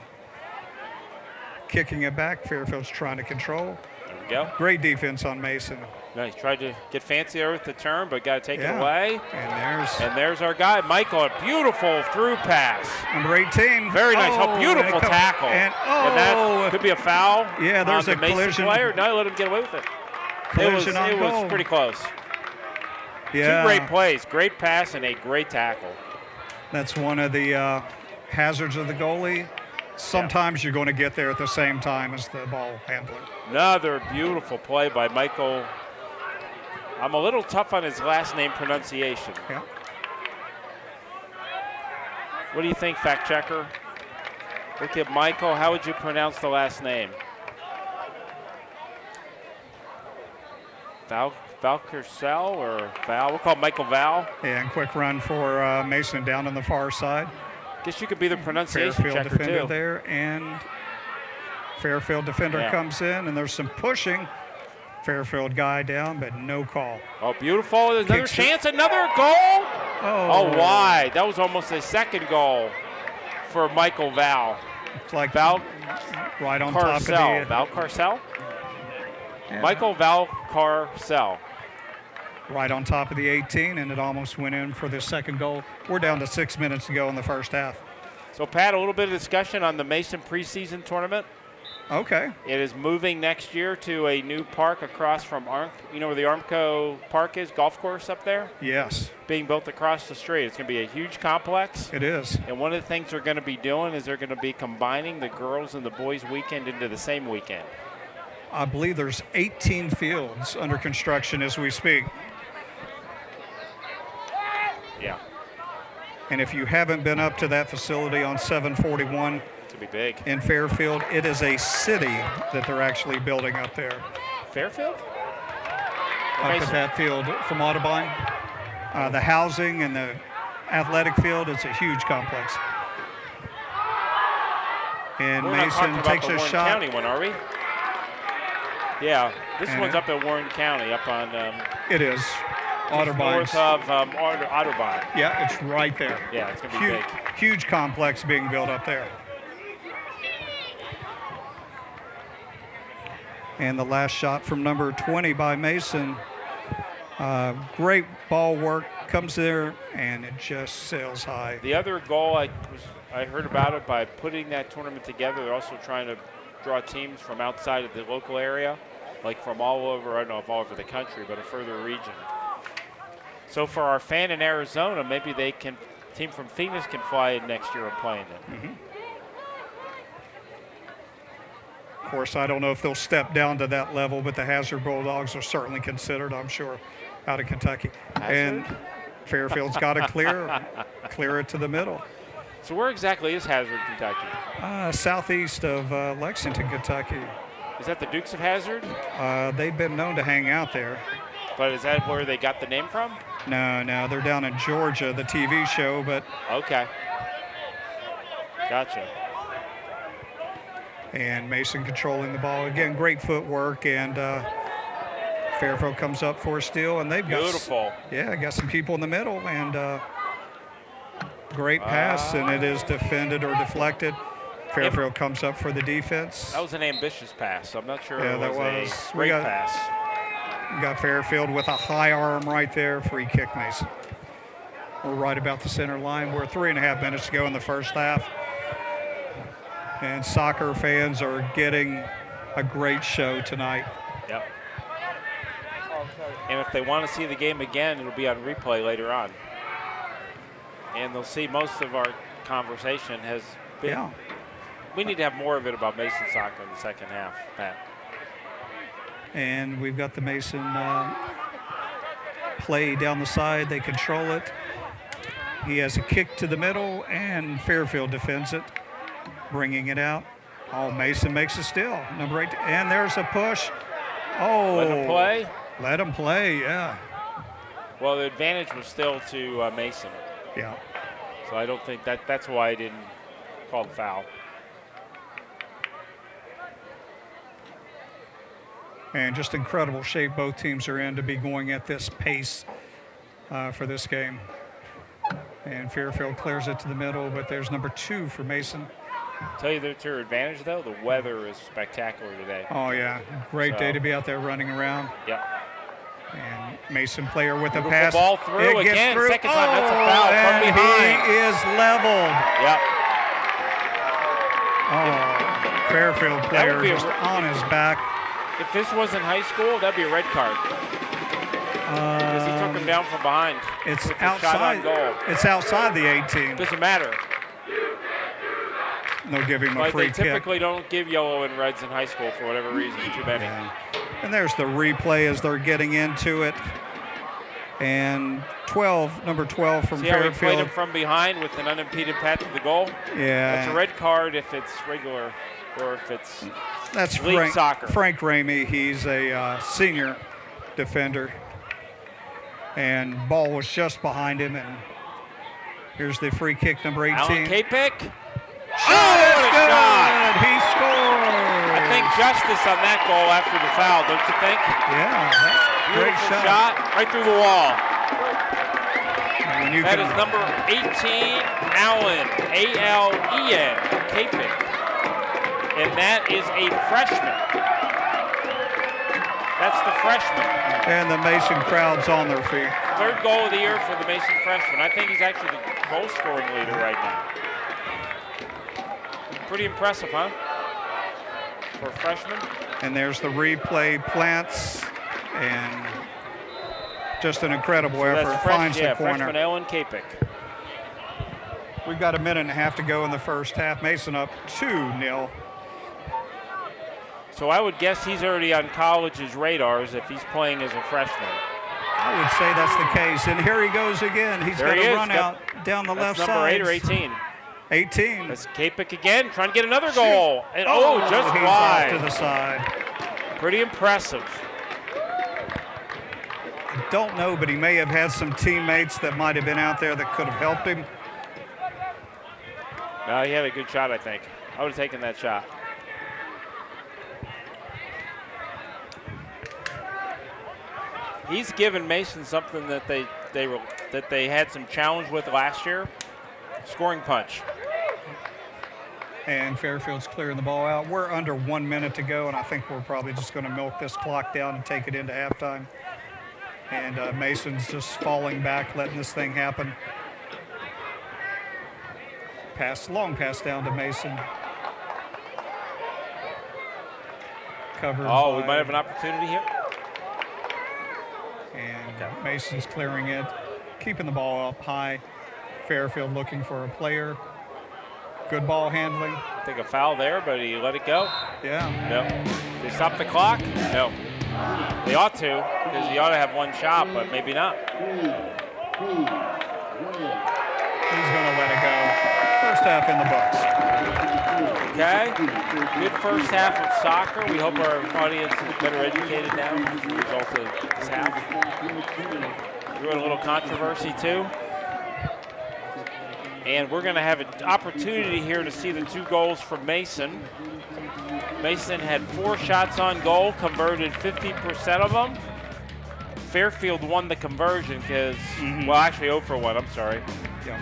kicking it back. Fairfield's trying to control. There we go. Great defense on Mason. Nice. Tried to get fancy there with the turn, but got to take it Yeah. away. And There's our guy, Michael. A beautiful through pass. number 18. Very nice. Oh, Beautiful and tackle. And that could be a foul. Yeah, there's on a the Mason collision. player. No, let him get away with it. Collision on It goal. was pretty close. Yeah, Two great plays. Great pass and a great tackle. that's one of the hazards of the goalie. Sometimes you're going to get there at the same time as the ball handler. Another beautiful play by Michael. I'm a little tough on his last name pronunciation. Yeah. What do you think, fact checker? Look at Michael. How would you pronounce the last name? Valcarcel or Val? We'll call Michael Val. Yeah, and quick run for Mason down on the far side. Guess you could be the pronunciation Fairfield checker defender too. there, and Fairfield defender Yeah. comes in, and there's some pushing. Fairfield guy down, but no call. Oh, beautiful. Another Kicks it. chance, another goal. Oh, wide. That was almost a second goal for Michael Val. It's like Val right on top of the Valcarcel? Yeah. Michael Valcarcel. right on top of the 18, and it almost went in for the second goal. We're down to 6 minutes to go in the first half. So, Pat, a little bit of discussion on the Mason preseason tournament. Okay. It is moving next year to a new park across from you know where the Armco Park is, golf course up there? Yes, Being built across the street. It's going to be a huge complex. it is. And one of the things they're going to be doing is they're going to be combining the girls and the boys weekend into the same weekend. I believe there's 18 fields under construction as we speak. Yeah, And if you haven't been up to that facility on 741 it's going to be big. in Fairfield, it is a city that they're actually building up there. Fairfield? Up at that field from Audubon. The housing and the athletic field, it's a huge complex. And We're not talking Mason about takes the a Warren shot. County one, are we? Yeah, this And one's up at Warren County, up on It is. Audubon. north of Audubon. Yeah, it's right there. Yeah, it's going to be Huge, big. huge complex being built up there. And the last shot from number 20 by Mason Great ball work, comes there, and it just sails high. The other goal I heard about it by putting that tournament together. They're also trying to draw teams from outside of the local area, like from all over, I don't know if all over the country, but a further region. So for our fan in Arizona, maybe team from Phoenix can fly in next year and play in it. Mm-hmm. Of course, I don't know if they'll step down to that level, but the Hazard Bulldogs are certainly considered, I'm sure, out of Kentucky. Hazard? And Fairfield's got to clear it to the middle. So where exactly is Hazard, Kentucky? Southeast of Lexington, Kentucky. Is that the Dukes of Hazard? They've been known to hang out there. But is that where they got the name from? No, they're down in Georgia, the TV show, but... Okay. Gotcha. And Mason controlling the ball. Again, great footwork, and Fairfield comes up for a steal, and they've got... Beautiful. Got some people in the middle, and great pass, and it is defended or deflected. Fairfield comes up for the defense. That was an ambitious pass. I'm not sure Yeah, it that was was. a great pass. We got Fairfield with a high arm right there. Free kick, Mason. We're right about the center line. We're 3.5 minutes to go in the first half. And soccer fans are getting a great show tonight. Yep. And if they want to see the game again, it'll be on replay later on. And they'll see most of our conversation has been. Yeah. We need to have more of it about Mason soccer in the second half, Pat. And we've got the Mason play down the side. They control it. He has a kick to the middle, and Fairfield defends it, bringing it out. Oh, Mason makes a steal. Number 8. And there's a push. Oh. Let him play? Let him play, yeah. Well, the advantage was still to Mason. Yeah. So I don't think that's why I didn't call the foul. And just incredible shape both teams are in to be going at this pace for this game. And Fairfield clears it to the middle, but there's number 2 for Mason. Tell you that to your advantage, though, the weather is spectacular today. Oh, yeah. Great day to be out there running around. Yep. And Mason player with a Beautiful pass. ball through again. Through. Second time, that's a foul from behind. He is leveled. Yep. Oh, Fairfield player just on his back. If this wasn't high school, that'd be a red card. Because he took him down from behind. It's with outside. Shot on goal. It's outside the 18. Doesn't matter. They'll give him a Like free they kick. typically don't give yellow and reds in high school for whatever reason. Too many. Yeah. And there's the replay as they're getting into it. And number 12 from See how he played him Fairfield. from behind with an unimpeded path to the goal? Yeah. That's a red card if it's regular or if it's That's league soccer. Frank Ramey. He's a senior defender. And ball was just behind him. And here's the free kick, number 18. Alan Kapik. Oh, what a shot! He scored. I think justice on that goal after the foul, don't you think? Yeah, that's a great Beautiful shot. right through the wall. That is That number 18, Allen, A-L-E-N, Kapik. And that is a freshman. That's the freshman. And the Mason crowd's on their feet. Third goal of the year for the Mason freshman. I think he's actually the goal scoring leader right now. Pretty impressive, huh? For a freshman. And there's the replay, Plants, and just an incredible effort. Finds the corner. Freshman Ellen Kapik. We've got a minute and a half to go in the first half. Mason up 2-0. So I would guess he's already on college's radars if he's playing as a freshman. I would say that's the case. And here he goes again. He's got a run out down the left side. Number 8 or 18. 18. That's Kapik again, trying to get another goal. And just he's wide. off to the side. Pretty impressive. I don't know, but he may have had some teammates that might have been out there that could have helped him. No, he had a good shot, I think. I would have taken that shot. He's given Mason something that they had some challenge with last year. Scoring punch. And Fairfield's clearing the ball out. We're under 1 minute to go, and I think we're probably just going to milk this clock down and take it into halftime. And Mason's just falling back, letting this thing happen. Long pass down to Mason. Covered. Oh, we might have an opportunity here. And Mason's clearing it, keeping the ball up high. Fairfield looking for a player. Good ball handling. I think a foul there, but he let it go. Yeah. No. They stop the clock? No. They ought to, because he ought to have one shot, but maybe not. He's going to let it go. First half in the books. Okay. Good first half of soccer. We hope our audience is better educated now as a result of this half. Threw in a little controversy, too. And we're going to have an opportunity here to see the 2 goals from Mason. Mason had 4 shots on goal, converted 50% of them. Fairfield won the conversion because, well, actually 0 for 1, I'm sorry. Yeah.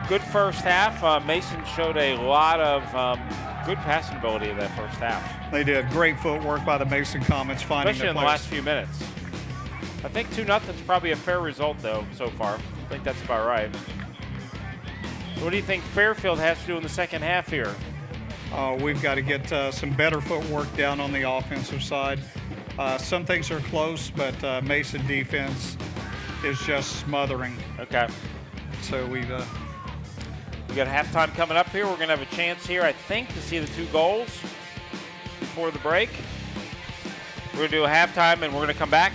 Good first half. Mason showed a lot of good passing ability in that first half. They did. Great footwork by the Mason Comets, finding Especially in the last few minutes. I think 2-0 is probably a fair result, though, so far. I think that's about right. What do you think Fairfield has to do in the second half here? We've got to get some better footwork down on the offensive side. Some things are close, but Mason defense is just smothering. Okay. So we've We got halftime coming up here. We're going to have a chance here, I think, to see the 2 goals before the break. We're going to do a halftime, and we're going to come back.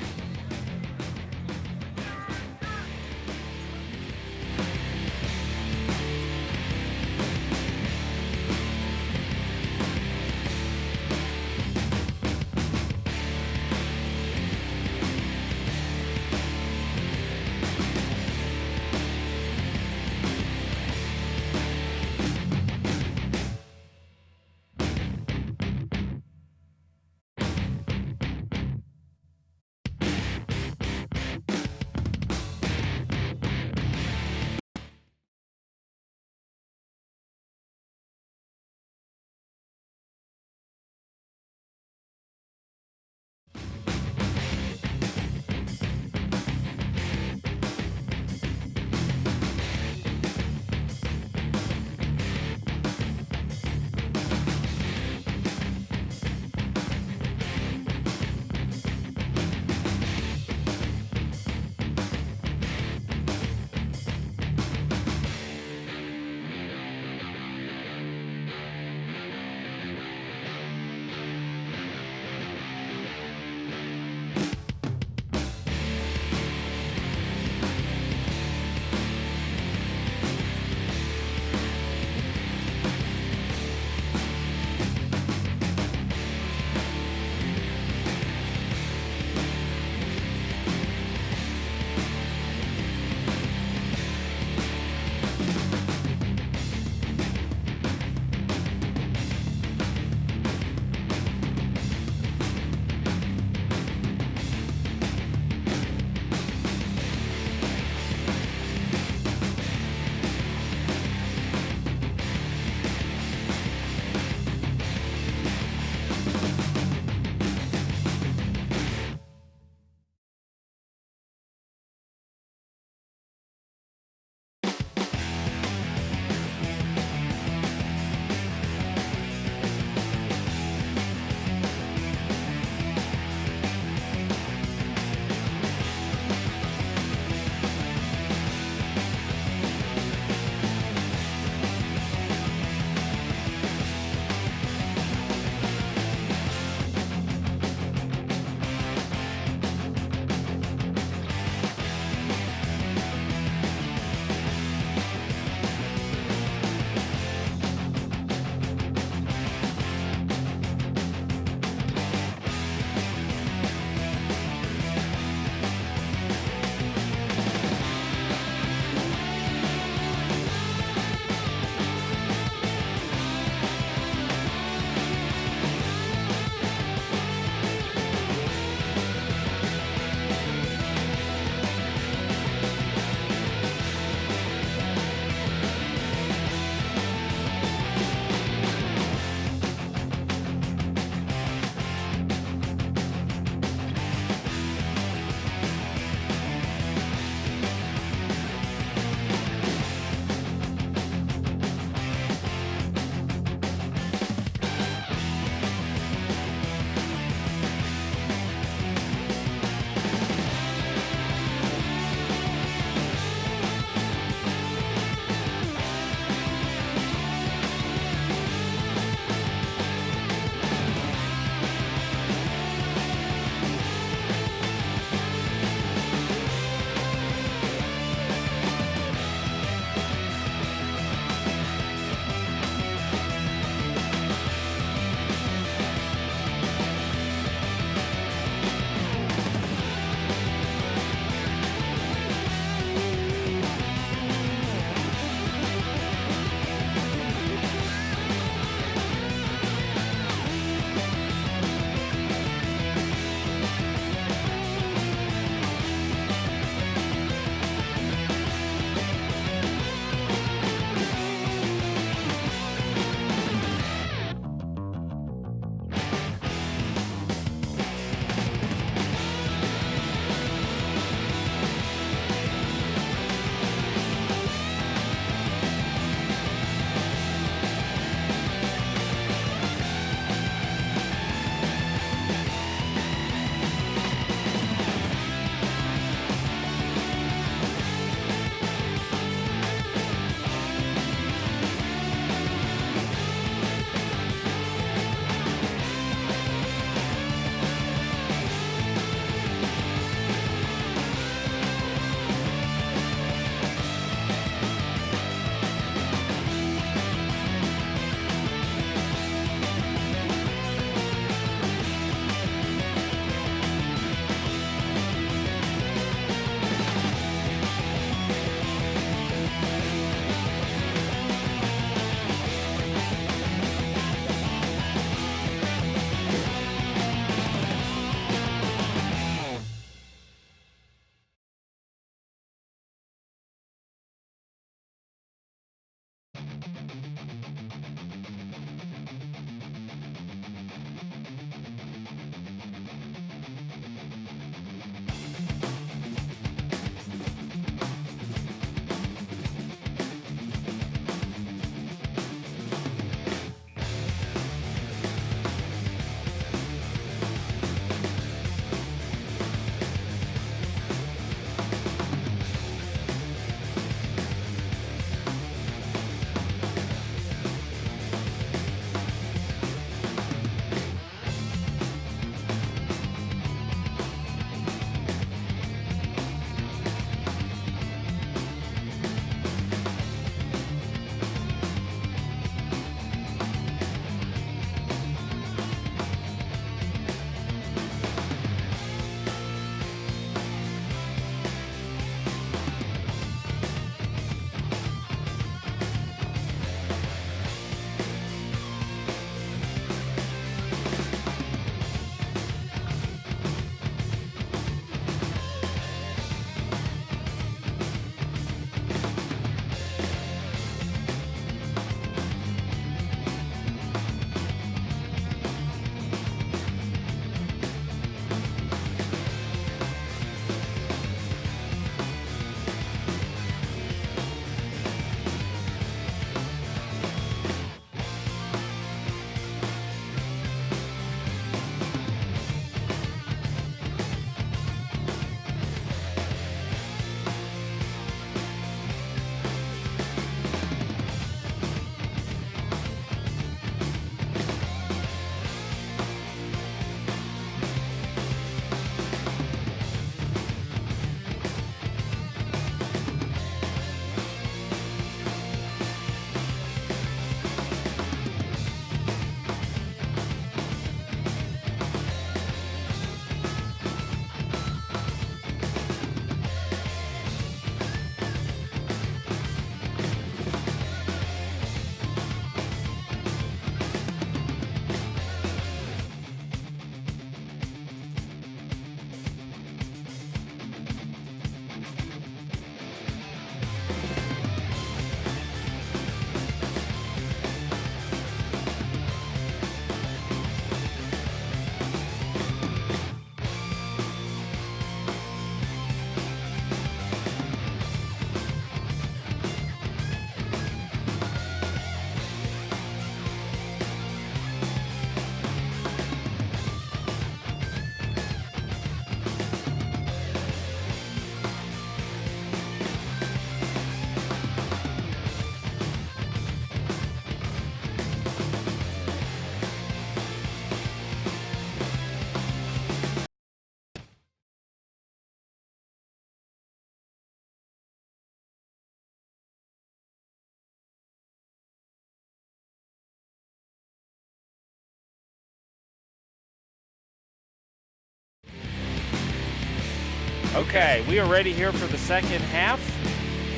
Okay, we are ready here for the second half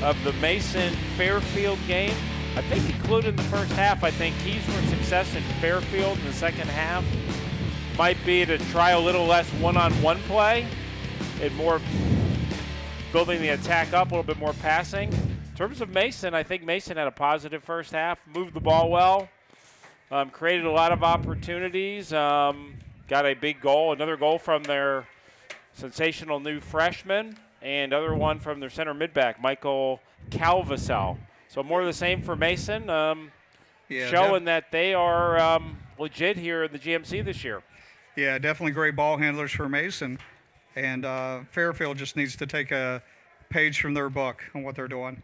of the Mason Fairfield game. I think including the first half, I think keys for success in Fairfield in the second half might be to try a little less one-on-one play and more building the attack up, a little bit more passing. In terms of Mason, I think Mason had a positive first half, moved the ball well, created a lot of opportunities, got a big goal, another goal from their sensational new freshman, and other one from their center midback, Michael Calvasel. So more of the same for Mason, showing that they are legit here in the GMC this year. Yeah, definitely great ball handlers for Mason. And Fairfield just needs to take a page from their book on what they're doing.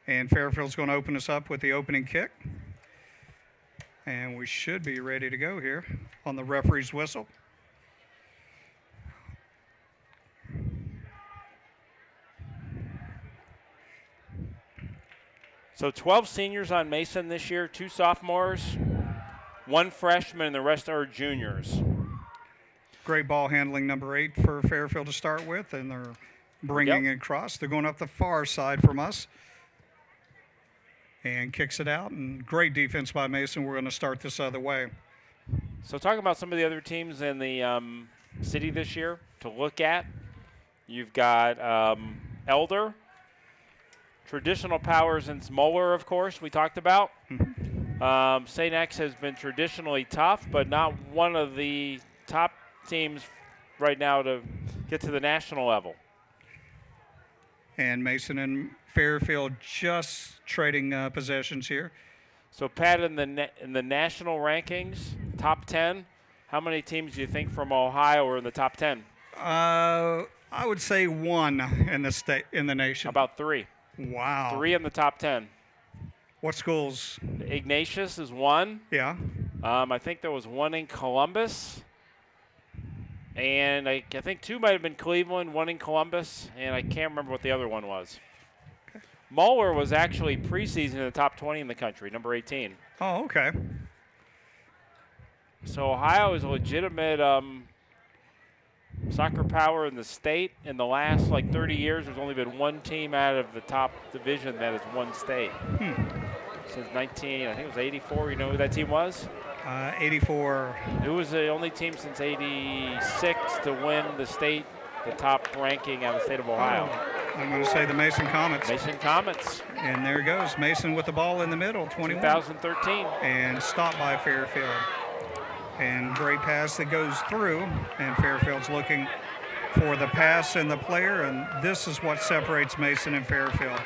And Fairfield's going to open us up with the opening kick. And we should be ready to go here on the referee's whistle. So 12 seniors on Mason this year, 2 sophomores, 1 freshman, and the rest are juniors. Great ball handling, number 8 for Fairfield to start with, and they're bringing it across. They're going up the far side from us and kicks it out. And great defense by Mason. We're going to start this other way. So talking about some of the other teams in the city this year to look at, you've got Elder, traditional powers in Smoller, of course, we talked about. St. X has been traditionally tough, but not one of the top teams right now to get to the national level. And Mason and Fairfield just trading possessions here. So Pat, in the national rankings, top 10, how many teams do you think from Ohio are in the top 10? I would say 1 in the state, in the nation. How about 3? Wow. 3 in the top 10. What schools? Ignatius is 1. Yeah. I think there was 1 in Columbus. And I think 2 might have been Cleveland, 1 in Columbus, and I can't remember what the other one was. Okay. Moeller was actually preseason in the top 20 in the country, number 18. Oh, okay. So Ohio is a legitimate soccer power in the state. In the last 30 years, there's only been 1 team out of the top division that has won state. Since I think it was 84. You know who that team was? 84. Who was the only team since 86 to win the state, the top ranking out of the state of Ohio? I'm going to say the Mason Comets. Mason Comets. And there goes Mason with the ball in the middle, 21. 2013. And stopped by Fairfield. And great pass that goes through, and Fairfield's looking for the pass and the player, and this is what separates Mason and Fairfield.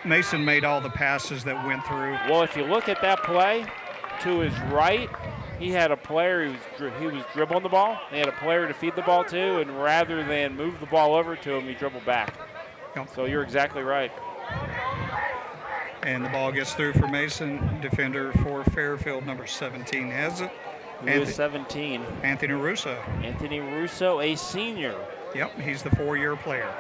Mason made all the passes that went through. Well, if you look at that play, to his right, he had a player he was dribbling the ball. He had a player to feed the ball to, and rather than move the ball over to him, he dribbled back. Yep. So you're exactly right. And the ball gets through for Mason. Defender for Fairfield, number 17, has it. Who is 17? Anthony Russo. Anthony Russo, a senior. Yep, he's the 4-year player.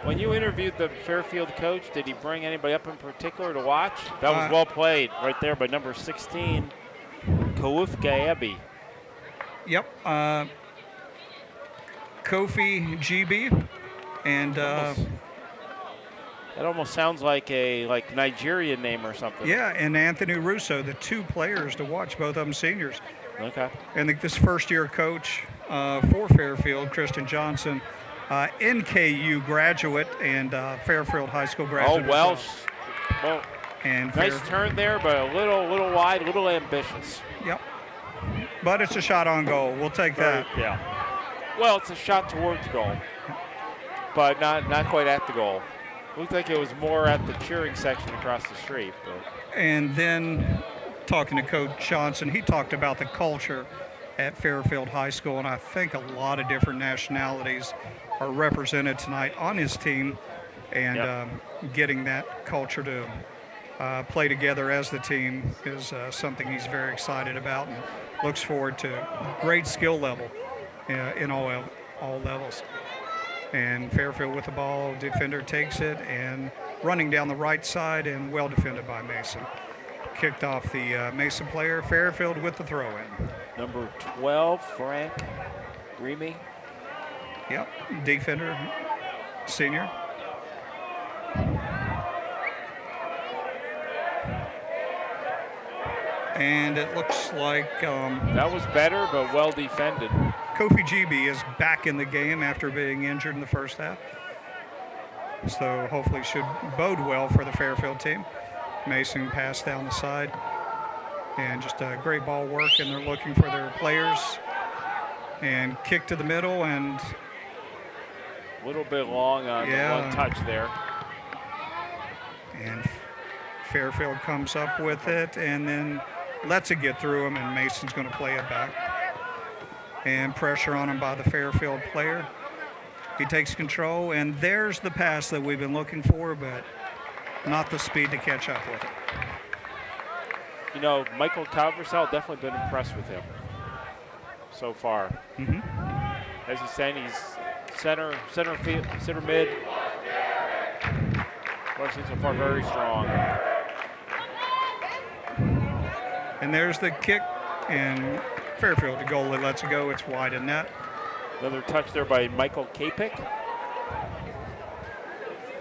When you interviewed the Fairfield coach, did he bring anybody up in particular to watch? That was well played right there by number 16, Kawufka Abbey. Yep. Kofi GB. And that almost sounds like a Nigerian name or something. Yeah, and Anthony Russo, the 2 players to watch, both of them seniors. Okay. And this first-year coach for Fairfield, Kristen Johnson, NKU graduate and Fairfield High School graduate. Oh, well. And nice turn there, but a little wide, a little ambitious. Yep. But it's a shot on goal. We'll take that. Yeah. Well, it's a shot towards goal, but not quite at the goal. Looked like it was more at the cheering section across the street. But. And then talking to Coach Johnson, he talked about the culture at Fairfield High School, and I think a lot of different nationalities are represented tonight on his team, and getting that culture to play together as the team is something he's very excited about and looks forward to. Great skill level in all levels. And Fairfield with the ball, defender takes it and running down the right side and well defended by Mason. Kicked off the Mason player. Fairfield with the throw-in. Number 12, Frank Remy. Yep, defender, senior. And it looks like that was better, but well defended. Kofi GB is back in the game after being injured in the first half. So hopefully should bode well for the Fairfield team. Mason passed down the side. And just a great ball work, and they're looking for their players. And kick to the middle, and a little bit long on the one touch there. And Fairfield comes up with it and then lets it get through him, and Mason's going to play it back. And pressure on him by the Fairfield player. He takes control, and there's the pass that we've been looking for, but not the speed to catch up with it. You know, Michael Calversell, definitely been impressed with him so far. As he's saying, he's center mid. Rushing so far very strong. And there's the kick, and Fairfield, the goalie lets it go. It's wide in net. Another touch there by Michael Kapik. So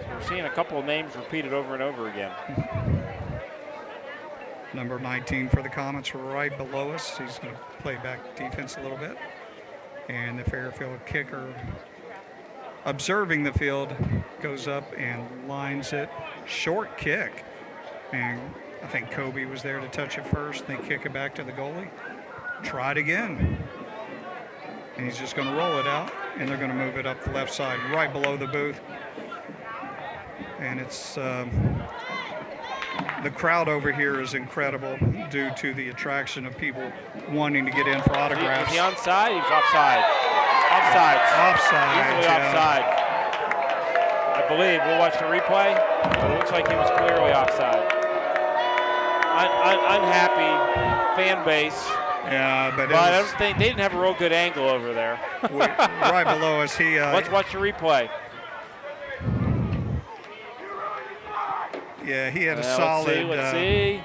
we're seeing a couple of names repeated over and over again. Number 19 for the Comets right below us. He's going to play back defense a little bit. And the Fairfield kicker, observing the field, goes up and lines it. Short kick. And I think Kobe was there to touch it first. They kick it back to the goalie. Try it again. And he's just going to roll it out. And they're going to move it up the left side, right below the booth. And it's... the crowd over here is incredible due to the attraction of people wanting to get in for autographs. Is he onside? He's offside. Offside. Offside. Easily offside. I believe. We'll watch the replay, but it looks like he was clearly offside. Unhappy fan base. Yeah, but I don't think they didn't have a real good angle over there. Right below us, he. Let's watch the replay. Yeah, he had a solid. Let's see.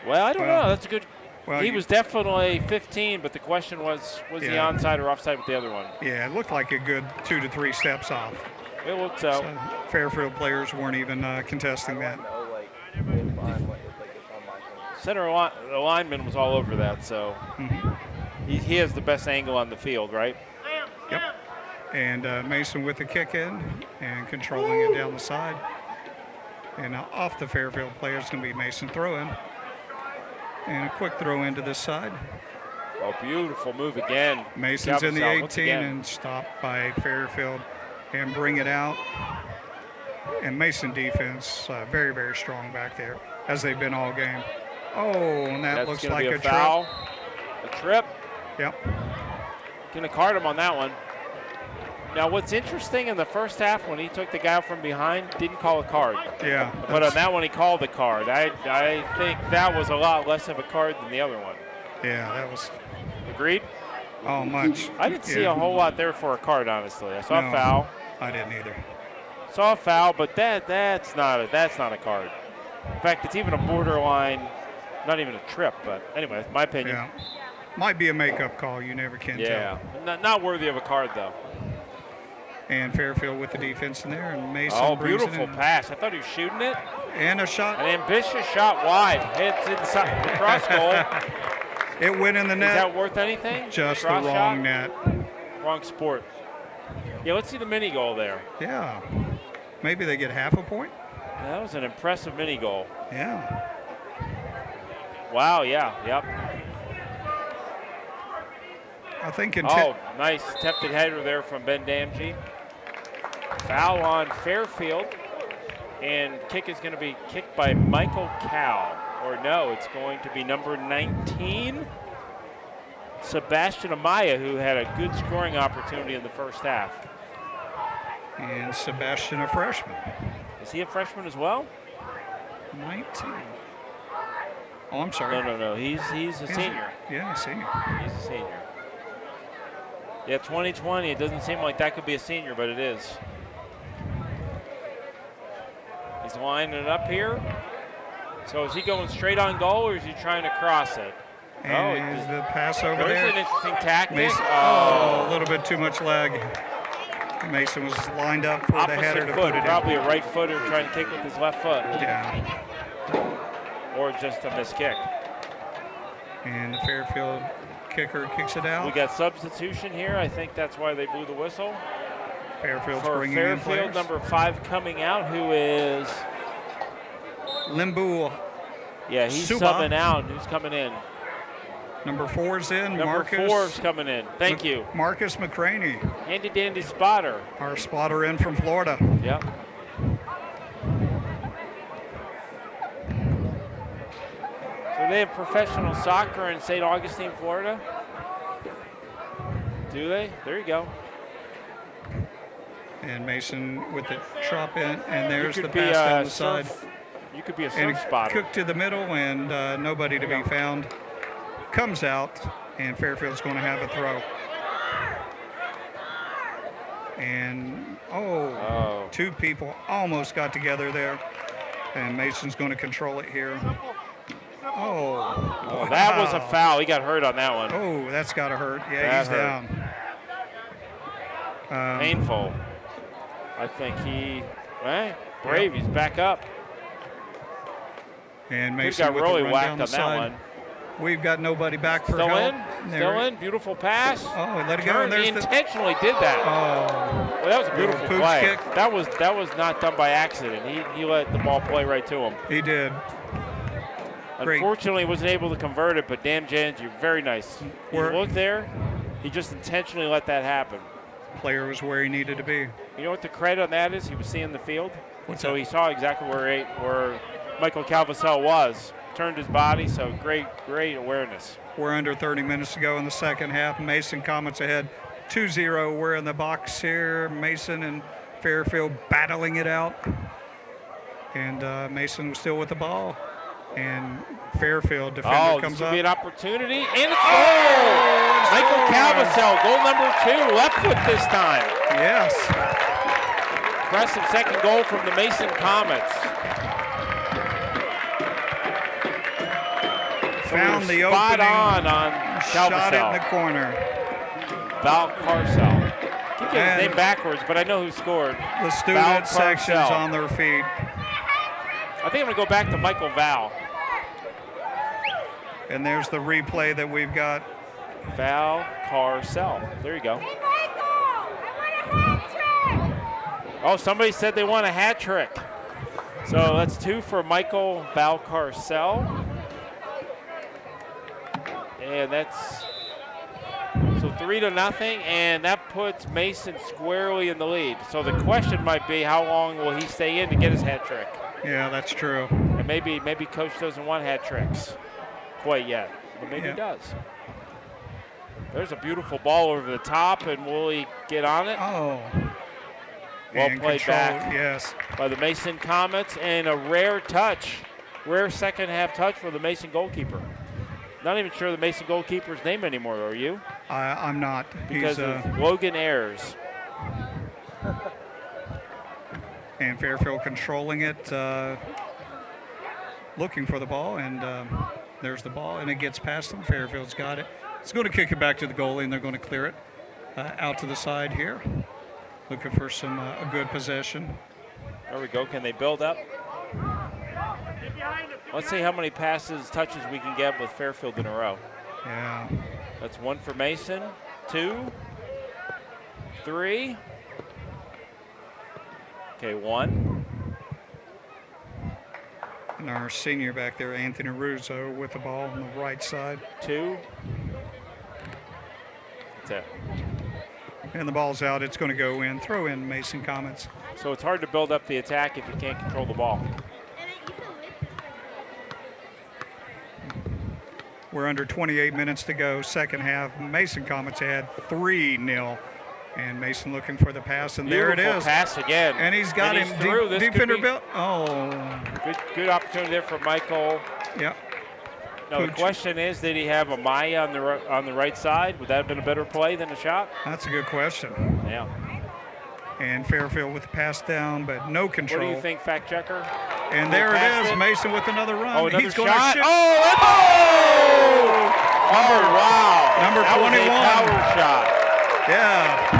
Well, I don't know. That's a good. Well, he was definitely 15, but the question was he onside or offside with the other one? Yeah, it looked like a good 2 to 3 steps off. It looked so. Fairfield players weren't even contesting that. Center lineman was all over that, so he has the best angle on the field, right? Yep. And Mason with the kick in and controlling it down the side. And off the Fairfield player is going to be Mason throw in. And a quick throw into this side. Oh, beautiful move again. Mason's in the 18 and stopped by Fairfield and bring it out. And Mason defense very, very strong back there, as they've been all game. Oh, and that looks like a foul. A trip. Yep. Gonna card him on that one. Now, what's interesting in the first half when he took the guy from behind, didn't call a card. Yeah. But on that one, he called the card. I think that was a lot less of a card than the other one. Yeah, that was. Agreed? Oh, much. I didn't see a whole lot there for a card, honestly. I saw a foul. I didn't either. Saw a foul, but that's not a card. In fact, it's even a borderline, not even a trip. But anyway, that's my opinion. Yeah. Might be a makeup call. You never can tell. Yeah, not worthy of a card, though. And Fairfield with the defense in there, and Mason. Oh, beautiful pass. I thought he was shooting it. And a shot. An ambitious shot wide. Hits inside the cross goal. It went in the net. Is that worth anything? Just the wrong net. Wrong sport. Yeah, let's see the mini goal there. Yeah. Maybe they get half a point. Yeah, that was an impressive mini goal. Yeah. Wow, yeah, yep. I think nice attempted header there from Ben Damgee. Foul on Fairfield, and kick is going to be kicked by Michael Cow. Or no, it's going to be number 19, Sebastian Amaya, who had a good scoring opportunity in the first half. And Sebastian, a freshman. Is he a freshman as well? 19. Oh, I'm sorry. No. He's a senior. Yeah, a senior. He's a senior. Yeah, 2020, it doesn't seem like that could be a senior, but it is. He's lining it up here. So is he going straight on goal, or is he trying to cross it? And the pass over there's there. an interesting tactic. Mason, a little bit too much leg. Mason was lined up for the header Opposite to foot, put it probably in. a right footer trying to kick with his left foot. Yeah. Or just a missed kick. And the Fairfield kicker kicks it out. We got substitution here. I think that's why they blew the whistle. Fairfield's For bringing in Fairfield, players. number 5 coming out, who is... Limbu. Yeah, he's Suba. subbing out. Who's coming in? Number 4's in. Number Marcus. 4's coming in. Thank you. Marcus McCraney, Handy dandy spotter. our spotter in from Florida. Yep. So they have professional soccer in St. Augustine, Florida? Do they? There you go. And Mason with the drop in, and there's You the could be pass a down the side. You could be a And surf it spotter. cooked to the middle, and nobody to be found. Comes out, and Fairfield's going to have a throw. And, two people almost got together there. And Mason's going to control it here. Oh, that was a foul. He got hurt on that one. Oh, that's got to hurt. Yeah, That he's hurt. down. Painful. I think brave. He's back up. And He Mason got with really the run whacked down on the that side. one. We've got nobody back for Still help. in. There. Still in. Beautiful pass. Oh, he let it go. Turned. And He there's the intentionally did that. oh, Well, that was a beautiful pooch play. kick. That was not done by accident. He let the ball play right to him. he did. Great. Unfortunately, he wasn't able to convert it, but damn, Jans, you're very nice. You look there, he just intentionally let that happen. Player was where he needed to be. You know what the credit on that is? He was seeing the field. What's so that? he saw exactly where Michael Calvasell was. Turned his body, so great awareness. We're under 30 minutes to go in the second half. Mason Comets ahead 2-0. We're in the box here. Mason and Fairfield battling it out. And Mason was still with the ball. And Fairfield defender This comes could up. be an opportunity, and it's goal! Michael Calvasell, goal number 2, left foot this time. Yes. Impressive second goal from the Mason Comets. Found the spot opening. on Shot it in Calvasell. the corner. Val Carcel. Keep getting his name backwards, but I know who scored. The student section's Carcel. on their feet. I think I'm going to go back to Michael Val. And there's the replay that we've got. Val Carcel. There you go. Oh, somebody said they want a hat trick. So that's 2 for Michael Val Carcel. And that's so 3-0, and that puts Mason squarely in the lead. So the question might be, how long will he stay in to get his hat trick? Yeah, that's true. And maybe Coach doesn't want hat tricks quite yet, but maybe he does. There's a beautiful ball over the top, and will he get on it? Oh. Well And played control, back yes. by the Mason Comets, and a rare second half touch for the Mason goalkeeper. Not even sure the Mason goalkeeper's name anymore, are you? I'm not. Because He's, of Logan Ayers. and Fairfield controlling it, looking for the ball, and there's the ball, and it gets past them. Fairfield's got it. It's going to kick it back to the goalie, and they're going to clear it out to the side here. Looking for some a good possession. There we go. Can they build up? Let's see how many touches we can get with Fairfield in a row. Yeah. That's 1 for Mason, 2, 3. Okay, 1. And our senior back there, Anthony Russo, with the ball on the right side. 2. That's it. And the ball's out. It's going to go in. Throw in Mason Comets. So it's hard to build up the attack if you can't control the ball. We're under 28 minutes to go, second half. Mason Comets ahead 3-0. And Mason looking for the pass, and there it Beautiful is. pass again. And he's got And him. he's through. This could Defender be- built. Oh. Good opportunity there for Michael. Yeah. Now the Pooch. question is, did he have a Maya on the right side? Would that have been a better play than a shot? That's a good question. Yeah. And Fairfield with the pass down, but no control. What do you think, fact checker? And there Pass it is. it. Mason with another run. Oh, another He's going to shot. shoot. Oh, wow. Number that 21. Was a power shot. Yeah.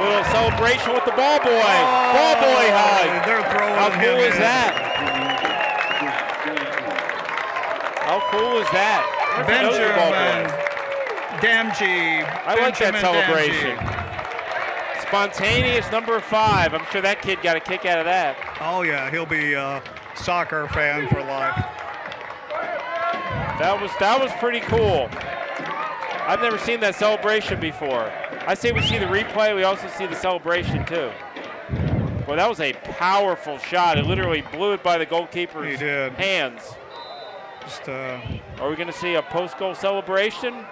Little celebration with the ball boy. Ball boy hug. They're throwing How him cool is in. that? How cool is that? Benjamin Damji. I like that celebration. Spontaneous number 5. I'm sure that kid got a kick out of that. Oh yeah, he'll be a soccer fan for life. That was pretty cool. I've never seen that celebration before. I say we see the replay, we also see the celebration too. Well, that was a powerful shot. It literally blew it by the goalkeeper's hands. Are we going to see a post-goal celebration?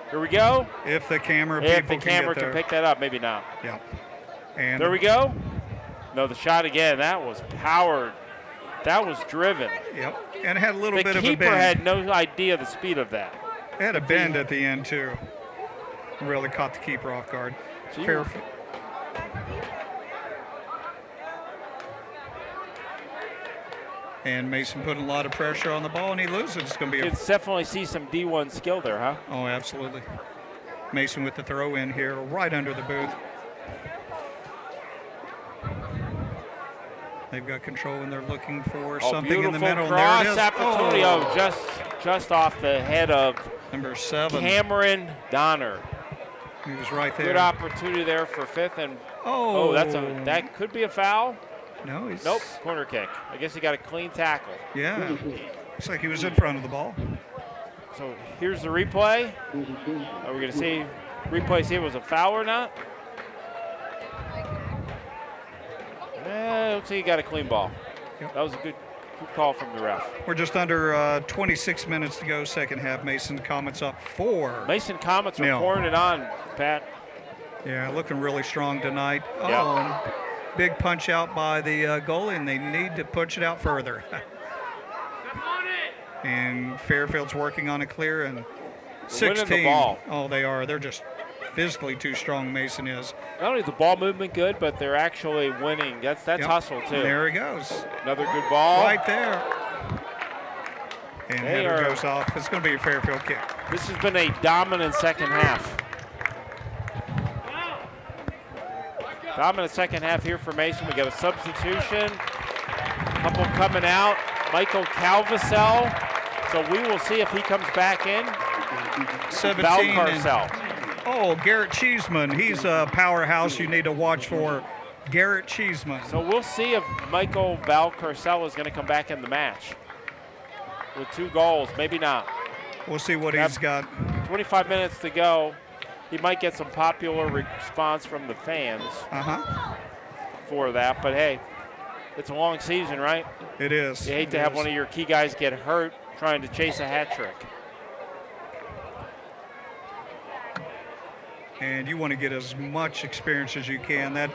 Here we go. If the camera can pick that up, maybe not. Yeah. And there we go. No, the shot again. That was powered. That was driven. Yep. And it had a little bit of a bend. The keeper had no idea the speed of that. It had a bend at the end too. Really caught the keeper off guard. Fairfield. And Mason putting a lot of pressure on the ball, and he loses. It's going to be. It's definitely see some D1 skill there, huh? Oh, absolutely. Mason with the throw in here, right under the booth. They've got control, and they're looking for something in the middle. Cross, and there it is. opportunity. Just off the head of number 7, Cameron Donner. He was right there. Good opportunity there for 5th, and that could be a foul. No, he's nope, corner kick. I guess he got a clean tackle. Yeah, looks like he was in front of the ball. So here's the replay. Are we going to see it was a foul or not? Looks like he got a clean ball. Yep. That was a good call from the ref. We're just under 26 minutes to go, second half. Mason Comets up 4. Mason Comets are pouring it on, Pat. Yeah, looking really strong tonight. Yep. Big punch out by the goalie, and they need to push it out further. And Fairfield's working on a clear, and 16. The ball. Oh, they are. They're just physically too strong, Mason is. Not only the ball movement good, but they're actually winning. That's hustle, too. There he goes. Another good ball. Right there. And header goes off. It's going to be a Fairfield kick. This has been a dominant second half. Dominant second half here for Mason. We got a substitution. Couple coming out. Michael Calvasell. So we will see if he comes back in. 17. Valcarcel. Garrett Cheeseman. He's a powerhouse you need to watch for. Garrett Cheeseman. So we'll see if Michael Valcarcel is going to come back in the match with 2 goals. Maybe not. We'll see what he's got. 25 minutes to go. He might get some popular response from the fans for that. But, hey, it's a long season, right? It is. You hate to have one of your key guys get hurt trying to chase a hat trick. And you want to get as much experience as you can. That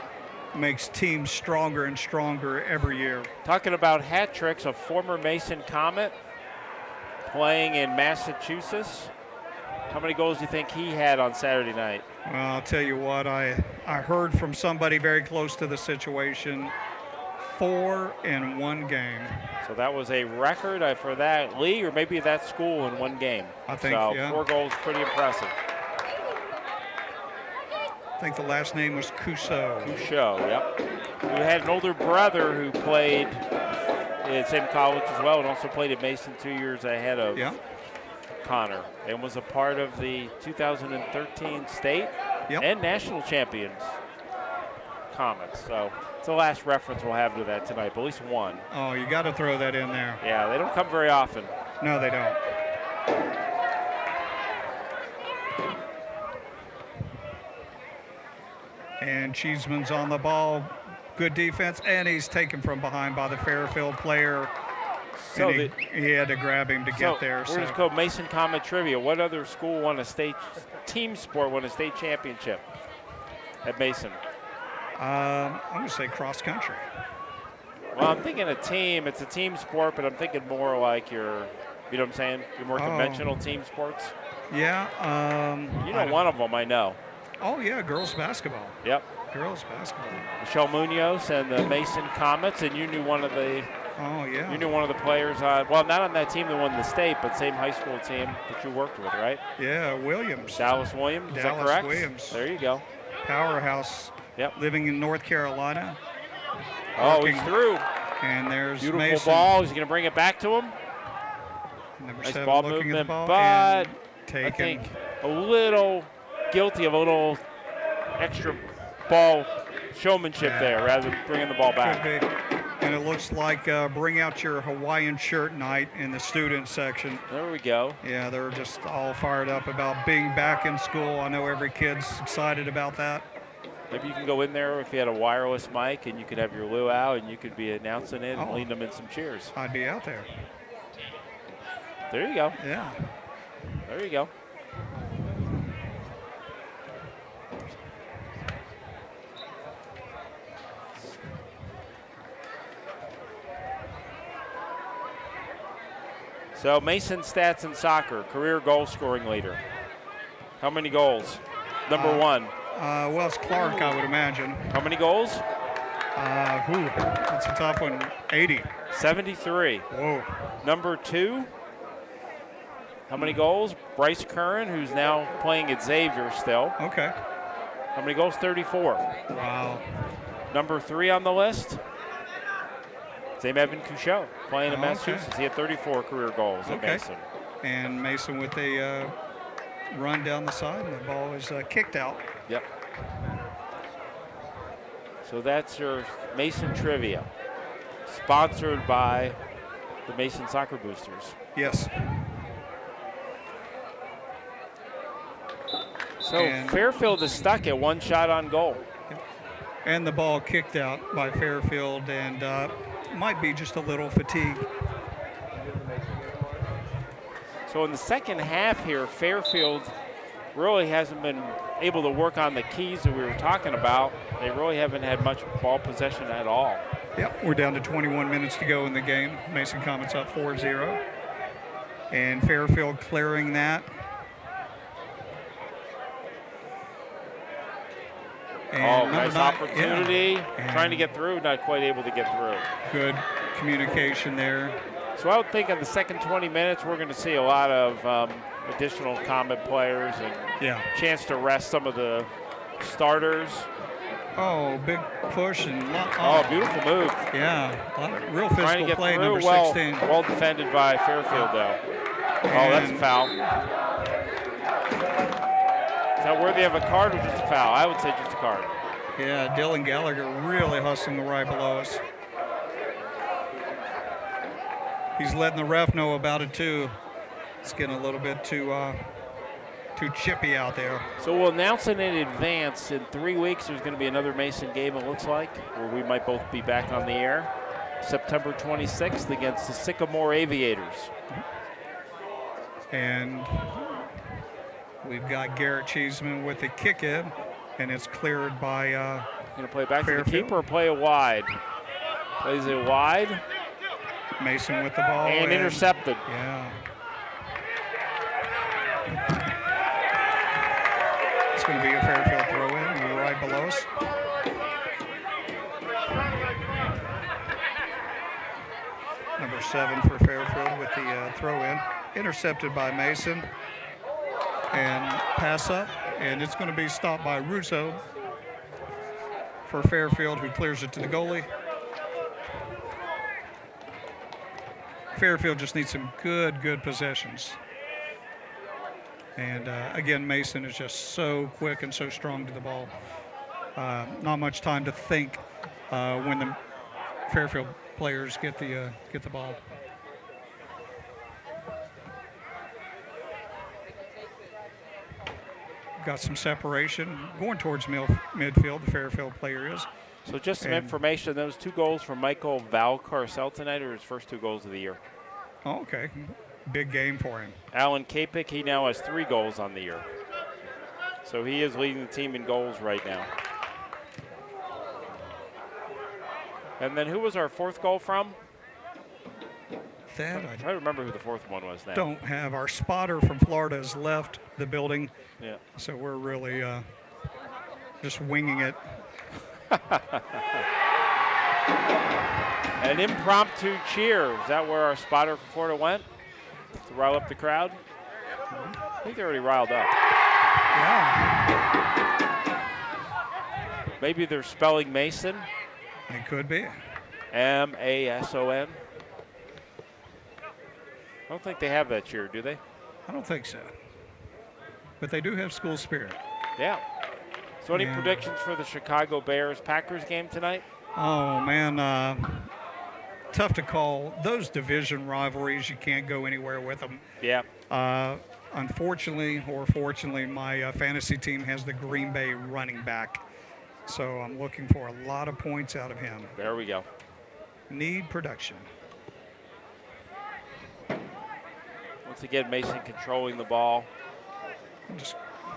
makes teams stronger and stronger every year. Talking about hat tricks, a former Mason Comet playing in Massachusetts. How many goals do you think he had on Saturday night? Well, I'll tell you what, I heard from somebody very close to the situation, 4 in 1 game. So that was a record for that league, or maybe that school in 1 game. I think, so yeah. 4 goals, pretty impressive. I think the last name was Cousteau. Cousteau, yep. Who had an older brother who played at same college as well, and also played at Mason 2 years ahead of Connor, and was a part of the 2013 state and national champions Comets. So it's the last reference we'll have to that tonight, but at least 1. Oh, you got to throw that in there. Yeah, they don't come very often. No, they don't. And Cheeseman's on the ball. Good defense, and he's taken from behind by the Fairfield player. So he had to grab him to get there. We're just called Mason Comet Trivia. What other school won a state team sport, won a state championship at Mason? I'm going to say cross country. Well, I'm thinking a team. It's a team sport, but I'm thinking more like you know what I'm saying? Your more conventional team sports. Yeah. You know one of them, I know. Oh, yeah, girls basketball. Yep. Girls basketball. Michelle Munoz and the Mason Comets, and you knew one of the Oh, yeah. You knew one of the players on, well, not on that team that won the state, but same high school team that you worked with, right? Yeah, Williams. Dallas Williams, is that Dallas correct? Williams. There you go. Powerhouse. Yep. Living in North Carolina. Oh, he's through. And there's Beautiful Mason. ball. He's going to bring it back to him. Number Nice 7 ball looking movement, at the ball. but And I taken. think a little guilty of a little extra ball showmanship there rather than bringing the ball back. Could be. And it looks like bring out your Hawaiian shirt night in the student section. There we go. Yeah, they're just all fired up about being back in school. I know every kid's excited about that. Maybe you can go in there if you had a wireless mic and you could have your luau and you could be announcing it and leading them in some cheers. I'd be out there. There you go. Yeah. There you go. So Mason stats in soccer, career goal scoring leader. How many goals? Number 1. Well, it's Clark, I would imagine. How many goals? That's a tough one. 80. 73. Whoa. Number 2. How many goals? Bryce Curran, who's now playing at Xavier still. Okay. How many goals? 34. Wow. Number 3 on the list. Same Evan Couchot, playing in Massachusetts. He had 34 career goals at Mason. And Mason with a run down the side, and the ball is kicked out. Yep. So that's your Mason trivia, sponsored by the Mason Soccer Boosters. Yes. So Fairfield is stuck at 1 shot on goal. And the ball kicked out by Fairfield, and might be just a little fatigue. So in the second half here, Fairfield really hasn't been able to work on the keys that we were talking about. They really haven't had much ball possession at all. Yep, we're down to 21 minutes to go in the game. Mason Comets up 4-0. And Fairfield clearing that. And nice 9, opportunity. yeah. Trying to get through, not quite able to get through. Good communication there. So I would think in the second 20 minutes, we're going to see a lot of additional Comet players and chance to rest some of the starters. Oh, big push and beautiful move. Yeah, real physical Trying to get play, through. number 16. Well defended by Fairfield, though. That's a foul. Is that worthy of a card or just a foul? I would say just a card. Yeah, Dylan Gallagher really hustling the right below us. He's letting the ref know about it too. It's getting a little bit too chippy out there. So we'll announce it in advance. In 3 weeks, there's going to be another Mason game, it looks like, where we might both be back on the air. September 26th against the Sycamore Aviators. And we've got Garrett Cheeseman with the kick in, and it's cleared by going to play back Fairfield. to the keeper or play it wide? Plays it wide. Mason with the ball. And intercepted. Yeah. It's going to be a Fairfield throw-in right below us. Number 7 for Fairfield with the throw-in. Intercepted by Mason. And pass up. And it's going to be stopped by Russo for Fairfield, who clears it to the goalie. Fairfield just needs some good possessions. And again, Mason is just so quick and so strong to the ball. Not much time to think when the Fairfield players get the ball. Got some separation going towards midfield. The Fairfield player is. So just some information, those 2 goals from Michael Valcarcel tonight are his first 2 goals of the year. Oh, okay. Big game for him. Alan Kapik, he now has 3 goals on the year. So he is leading the team in goals right now. And then who was our 4th goal from? That I try to remember who the 4th one was now. Don't have. Our spotter from Florida has left the building. Yeah. So we're really just winging it. An impromptu cheer. Is that where our spotter for Florida went? To rile up the crowd? I think they're already riled up. Yeah. Maybe they're spelling Mason. It could be. M-A-S-O-N. I don't think they have that cheer, do they? I don't think so. But they do have school spirit. Yeah. So any predictions for the Chicago Bears-Packers game tonight? Oh, man. Tough to call. Those division rivalries, you can't go anywhere with them. Yeah. Unfortunately, or fortunately, my fantasy team has the Green Bay running back. So I'm looking for a lot of points out of him. There we go. Need production. Once again, Mason controlling the ball.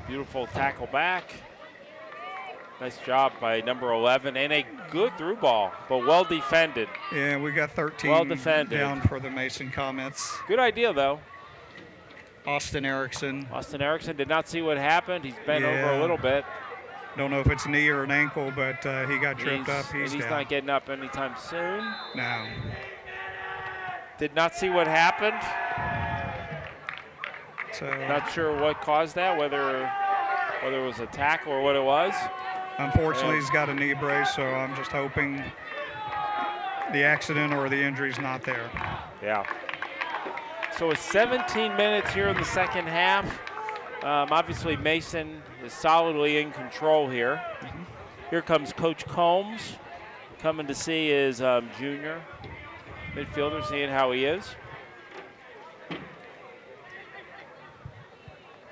Beautiful tackle back. Nice job by number 11, and a good through ball, but well defended. Yeah, we got 13 well defended. Down for the Mason Comets. Good idea, though. Austin Erickson. Austin Erickson did not see what happened. He's bent over a little bit. Don't know if it's a knee or an ankle, but he got tripped up. He's down. Not getting up anytime soon. No. Did not see what happened. So not sure what caused that, whether it was a tackle or what it was. Unfortunately, he's got a knee brace, so I'm just hoping the accident or the injury's not there. Yeah. So it's 17 minutes here in the second half. Obviously, Mason is solidly in control here. Here comes Coach Combs coming to see his junior midfielder, seeing how he is.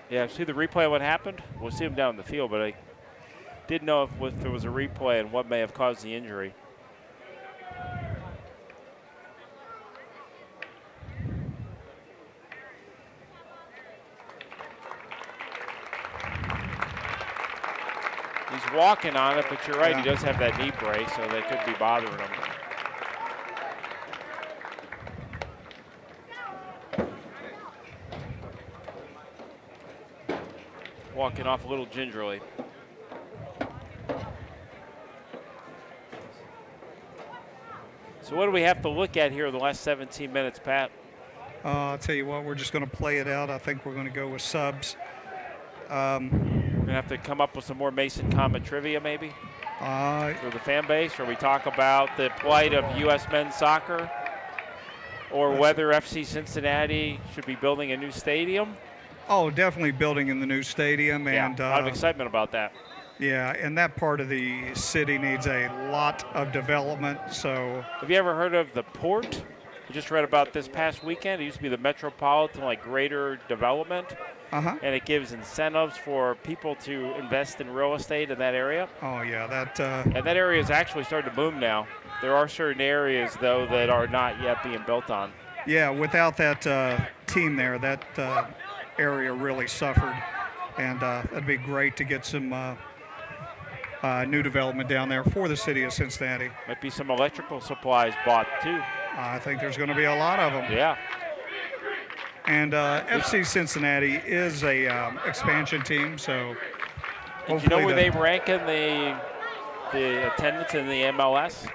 Yeah, see the replay of what happened? We'll see him down the field, but I didn't know if there was a replay and what may have caused the injury. He's walking on it, but you're right, He does have that knee brace, so that could be bothering him. Walking off a little gingerly. So what do we have to look at here in the last 17 minutes, Pat? I'll tell you what, we're just going to play it out. I think we're going to go with subs. We're going to have to come up with some more Mason Comet trivia, maybe, for the fan base, or we talk about the plight of U.S. men's soccer, or whether FC Cincinnati should be building a new stadium. Oh, definitely building in the new stadium. And a lot of excitement about that. Yeah, and that part of the city needs a lot of development. So, have you ever heard of the Port? I just read about this past weekend. It used to be the Metropolitan, Greater Development. And it gives incentives for people to invest in real estate in that area. Oh, yeah. And that area is actually starting to boom now. There are certain areas, though, that are not yet being built on. Yeah, without that team there, that area really suffered. And that'd be great to get some new development down there for the city of Cincinnati. Might be some electrical supplies bought, too. I think there's going to be a lot of them. Yeah. And FC Cincinnati is a expansion team, so hopefully. Do you know where they rank in the attendance in the MLS?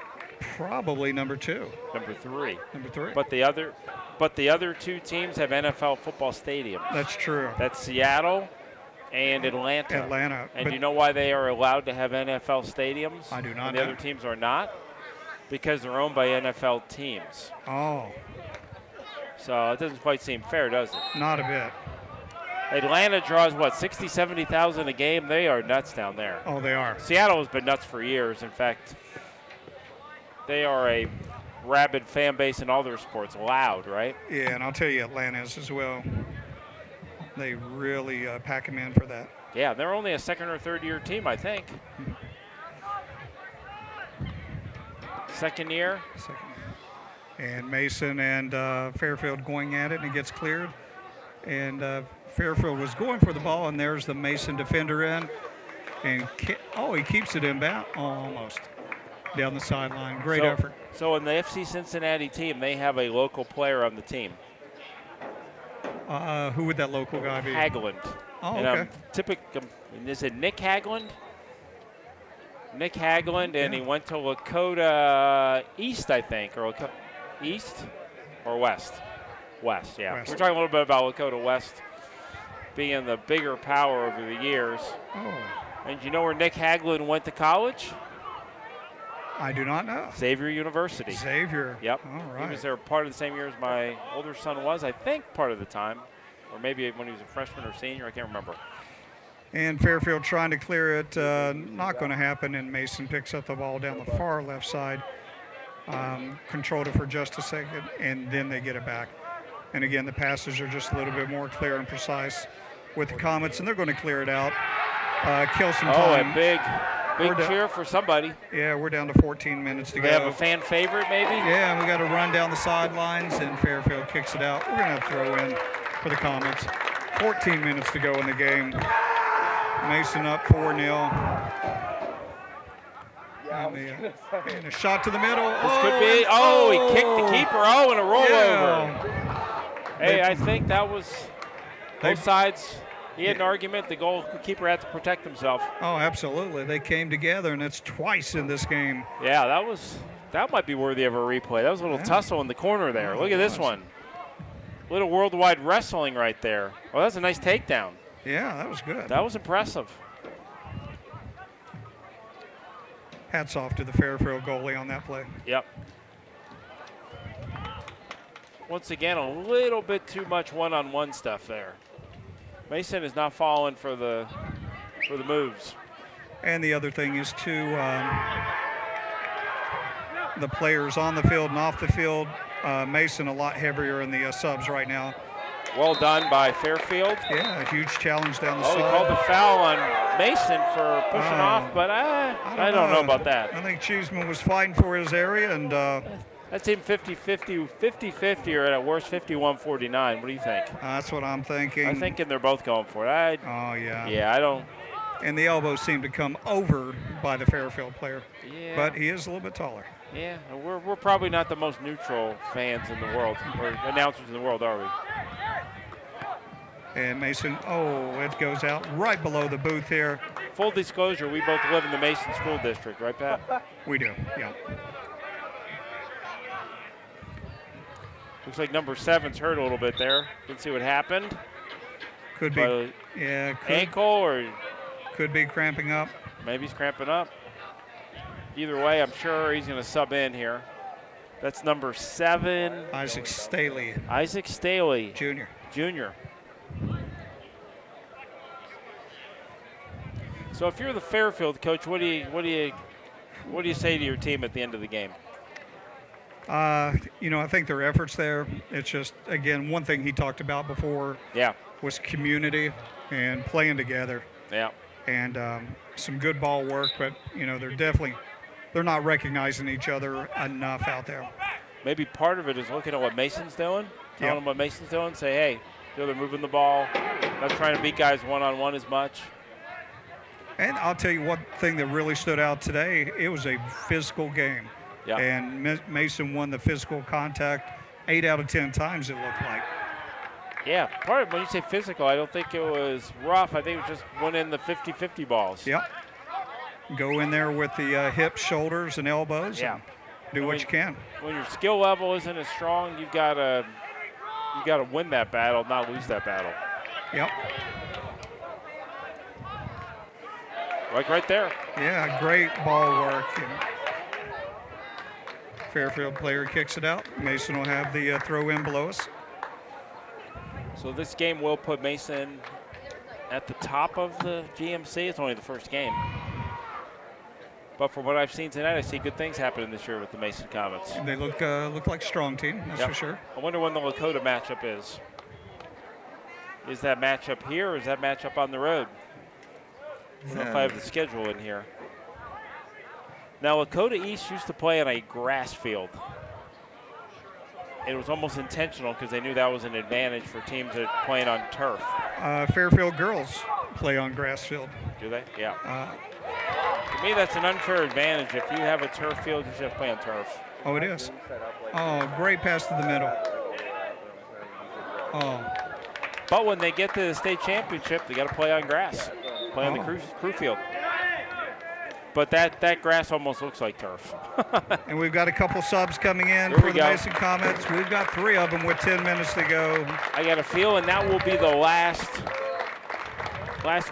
Probably number 2. Number 3. Number 3. But the other two teams have NFL football stadiums. That's true. That's Seattle and Atlanta. And do you know why they are allowed to have NFL stadiums? I do not and know. The other teams are not? Because they're owned by NFL teams. Oh. So it doesn't quite seem fair, does it? Not a bit. Atlanta draws, 60, 70,000 a game? They are nuts down there. Oh, they are. Seattle has been nuts for years. In fact, they are a rabid fan base in all their sports. Loud, right? Yeah, and I'll tell you, Atlanta is as well. They really pack them in for that. Yeah, they're only a second or third year team, I think. Second year. And Mason and Fairfield going at it, and it gets cleared. And Fairfield was going for the ball, and there's the Mason defender in. And he keeps it inbound, almost down the sideline. Great effort. So in the FC Cincinnati team, they have a local player on the team. Who would that local guy be? Haglund. Oh, and okay. Is it Nick Haglund? Nick Hagland, and he went to Lakota East, I think, or East or West? West, yeah. West. We're talking a little bit about Lakota West being the bigger power over the years. Oh. And you know where Nick Hagland went to college? I do not know. Xavier University. Xavier. Yep. All right. He was there part of the same year as my older son was, I think, part of the time. Or maybe when he was a freshman or senior, I can't remember. And Fairfield trying to clear it. Not going to happen, and Mason picks up the ball down the far left side. Controlled it for just a second, and then they get it back. And again, the passes are just a little bit more clear and precise with the Comets, and they're going to clear it out. Kill some time. Oh, a big cheer for somebody. Yeah, we're down to 14 minutes to go. They have a fan favorite, maybe? Yeah, we got to run down the sidelines, and Fairfield kicks it out. We're going to throw in for the Comets. 14 minutes to go in the game. Mason up 4-0. And a shot to the middle. This could be. He kicked the keeper. Oh, and a rollover. Yeah. Hey, I think that was both sides. He had an argument. The goalkeeper had to protect himself. Oh, absolutely. They came together, and it's twice in this game. Yeah, that might be worthy of a replay. That was a little tussle in the corner there. Look at this one. Little worldwide wrestling right there. Oh, that's a nice takedown. Yeah, that was good. That was impressive. Hats off to the Fairfield goalie on that play. Yep. Once again, a little bit too much one-on-one stuff there. Mason is not falling for the moves. And the other thing is, too, the players on the field and off the field, Mason a lot heavier in the subs right now. Well done by Fairfield. Yeah, a huge challenge down the side. He called the foul on Mason for pushing off, but I don't know about that. I think Cheeseman was fighting for his area, and that seemed 50-50 or at worst 51-49. What do you think? That's what I'm thinking. I'm thinking they're both going for it. Oh, yeah. Yeah, I don't. And the elbows seem to come over by the Fairfield player. Yeah. But he is a little bit taller. Yeah, we're probably not the most neutral fans in the world, or announcers in the world, are we? And Mason, it goes out right below the booth here. Full disclosure, we both live in the Mason School District, right, Pat? We do, yeah. Looks like number 7's hurt a little bit there. Didn't see what happened. Could be, ankle or could be cramping up. Maybe he's cramping up. Either way, I'm sure he's going to sub in here. That's number 7. Isaac Staley. Isaac Staley. Junior. So if you're the Fairfield coach, what do you say to your team at the end of the game? I think their efforts there. It's just, again, one thing he talked about before. Yeah. Was community and playing together. Yeah. And some good ball work, but they're not recognizing each other enough out there. Maybe part of it is looking at what Mason's doing, telling them what Mason's doing, say, hey, they're moving the ball, not trying to beat guys one-on-one as much. And I'll tell you one thing that really stood out today, it was a physical game. Yeah. And Mason won the physical contact 8 out of 10 times, it looked like. Yeah, part of when you say physical, I don't think it was rough. I think it was just one in the 50-50 balls. Yep. Go in there with the hips, shoulders, and elbows. Yeah. And do what you can. When your skill level isn't as strong, you've got to win that battle, not lose that battle. Yep. Like right there. Yeah, great ball work. And Fairfield player kicks it out. Mason will have the throw in below us. So this game will put Mason at the top of the GMC. It's only the first game. But from what I've seen tonight, I see good things happening this year with the Mason Comets. They look like a strong team, that's for sure. I wonder when the Lakota matchup is. Is that matchup here or is that matchup on the road? I don't know if I have the schedule in here. Now, Lakota East used to play on a grass field. It was almost intentional because they knew that was an advantage for teams that are playing on turf. Fairfield girls play on grass field. Do they? Yeah. To me, that's an unfair advantage. If you have a turf field, you should have to play on turf. Oh, it is. Oh, great pass to the middle. Oh. But when they get to the state championship, they got to play on grass. Play on the crew field. but that grass almost looks like turf. And we've got a couple subs coming in Here for we the go. Mason Comets. We've got 3 of them with 10 minutes to go. I got a feeling that will be the last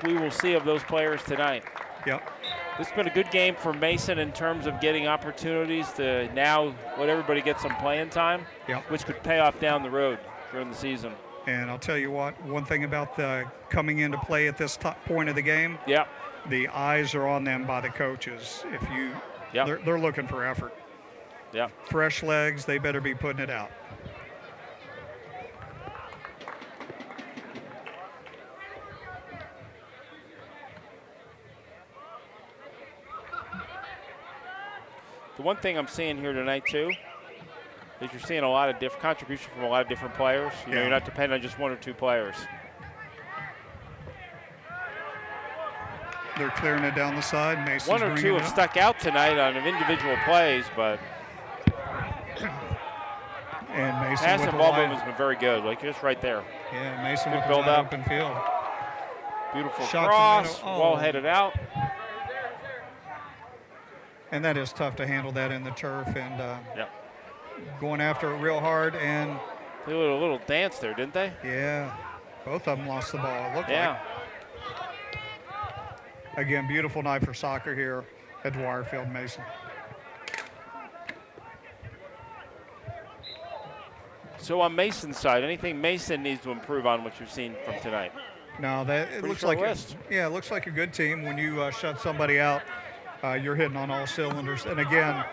we will see of those players tonight. Yep. This has been a good game for Mason in terms of getting opportunities to now let everybody get some playing time, Yep. which could pay off down the road during the season. And I'll tell you what, one thing about the coming into play at this top point of the game, Yep. the eyes are on them by the coaches. If you, Yep. they're looking for effort. Yep. Fresh legs, they better be putting it out. The one thing I'm seeing here tonight too is you're seeing a lot of different contribution from a lot of different players. You know, Yeah. you're not dependent on just 1 or 2 players. They're clearing it down the side. Mason's 1 or bringing 2 it have up. stuck out tonight on individual plays, but And Mason pass with and the ball wide- movement has been very good, like just right there. Yeah, Mason Good with the build wide up. open field. Beautiful Shot to cross, middle. Oh. well headed out. And that is tough to handle that in the turf and Yep. going after it real hard. And They did a little dance there, didn't they? yeah, both of them lost the ball. It looked Yeah. like. Again, beautiful night for soccer here at Dwyerfield Mason. So on Mason's side, anything Mason needs to improve on what you've seen from tonight? No, that it Pretty looks short like list. it looks like a good team. When you shut somebody out, you're hitting on all cylinders. And again,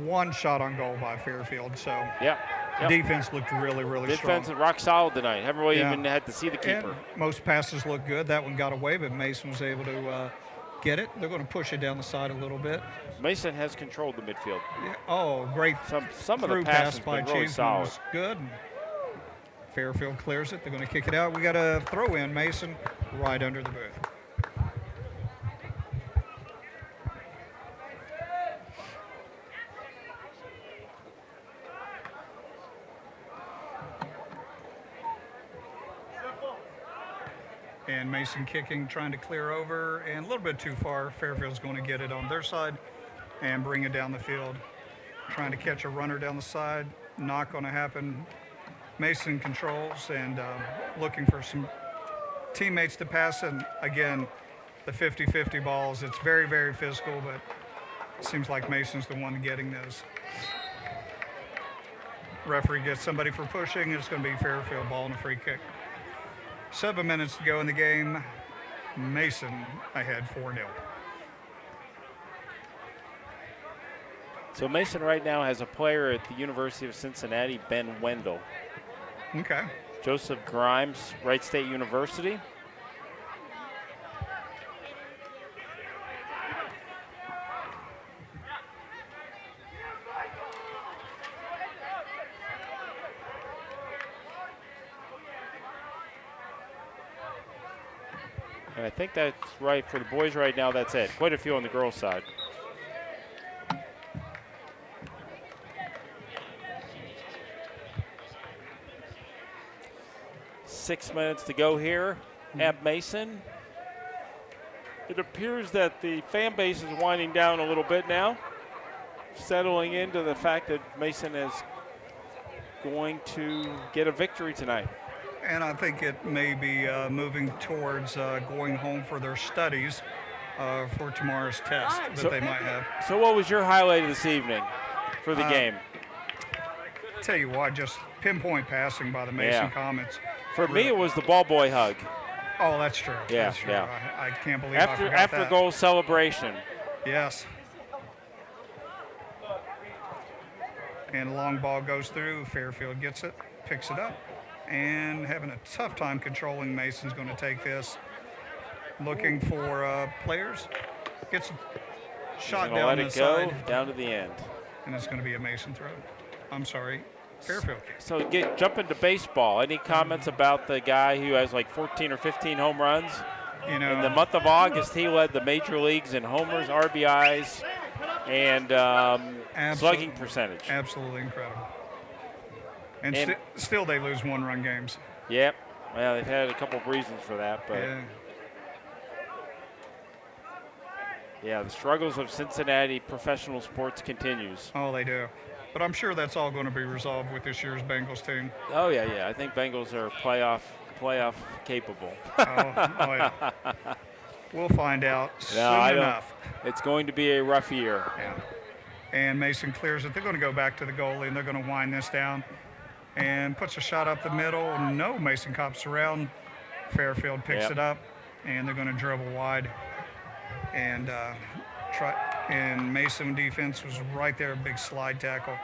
1 shot on goal by Fairfield. So Yep. Yep. defense looked really, really Defense strong. is rock solid tonight. Haven't really Yeah. even had to see the keeper. And most passes look good. That one got away, but Mason was able to get it. They're going to push it down the side a little bit. Mason has controlled the midfield. Yeah. Oh, great Some of through the passes pass have by been really Cheeseman solid. was good. Fairfield clears it. They're going to kick it out. We got a throw in, Mason, right under the booth. And Mason kicking, trying to clear over, and a little bit too far. Fairfield's going to get it on their side and bring it down the field. Trying to catch a runner down the side. Knock going to happen. Mason controls and looking for some teammates to pass. And again, the 50-50 balls. It's very, very physical, but it seems like Mason's the one getting those. Referee gets somebody for pushing. It's going to be Fairfield ball and a free kick. 7 minutes to go in the game. Mason ahead 4-0. So Mason right now has a player at the University of Cincinnati, Ben Wendell. Okay. Joseph Grimes, Wright State University. And I think that's right for the boys right now. That's it. Quite a few on the girls' side. Six minutes to go here at Mason. It appears that the fan base is winding down a little bit now, settling into the fact that Mason is going to get a victory tonight. And I think it may be moving towards going home for their studies for tomorrow's test that they might have. So what was your highlight of this evening for the game? Tell you what, just pinpoint passing by the Mason Comets. For me, it was the ball boy hug. Oh, that's true. Yeah, that's true. yeah. I can't believe I forgot After that. goal celebration. Yes. And a long ball goes through. Fairfield gets it, picks it up, and having a tough time controlling. Mason's going to take this. Looking for players. Gets a shot Gonna down let the it go side. down to the end. And it's going to be a Mason throw. I'm sorry, Fairfield. So jump into baseball. Any comments about the guy who has like 14 or 15 home runs? You know, In the month of August, he led the major leagues in homers, RBIs, and slugging percentage. Absolutely incredible. And still they lose one-run games. Yep. Well, they've had a couple of reasons for that, but Yeah. Yeah, the struggles of Cincinnati professional sports continues. Oh, they do. But I'm sure that's all going to be resolved with this year's Bengals team. Oh, yeah. I think Bengals are playoff capable. Yeah. We'll find out soon enough. It's going to be a rough year. Yeah. And Mason clears it. They're going to go back to the goalie, and they're going to wind this down and puts a shot up the middle. No, Mason cops around. Fairfield picks it up, and they're going to dribble wide. And and Mason defense was right there, big slide tackle.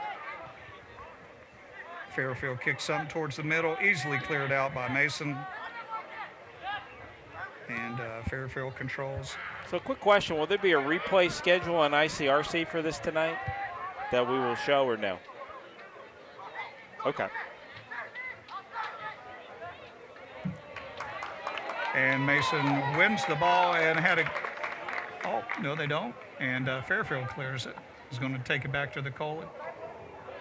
Fairfield kicks something towards the middle, easily cleared out by Mason. And Fairfield controls. So quick question, will there be a replay schedule on ICRC for this tonight that we will show or no? Okay. And Mason wins the ball and had a, oh, no they don't. And Fairfield clears it. He's going to take it back to the goalie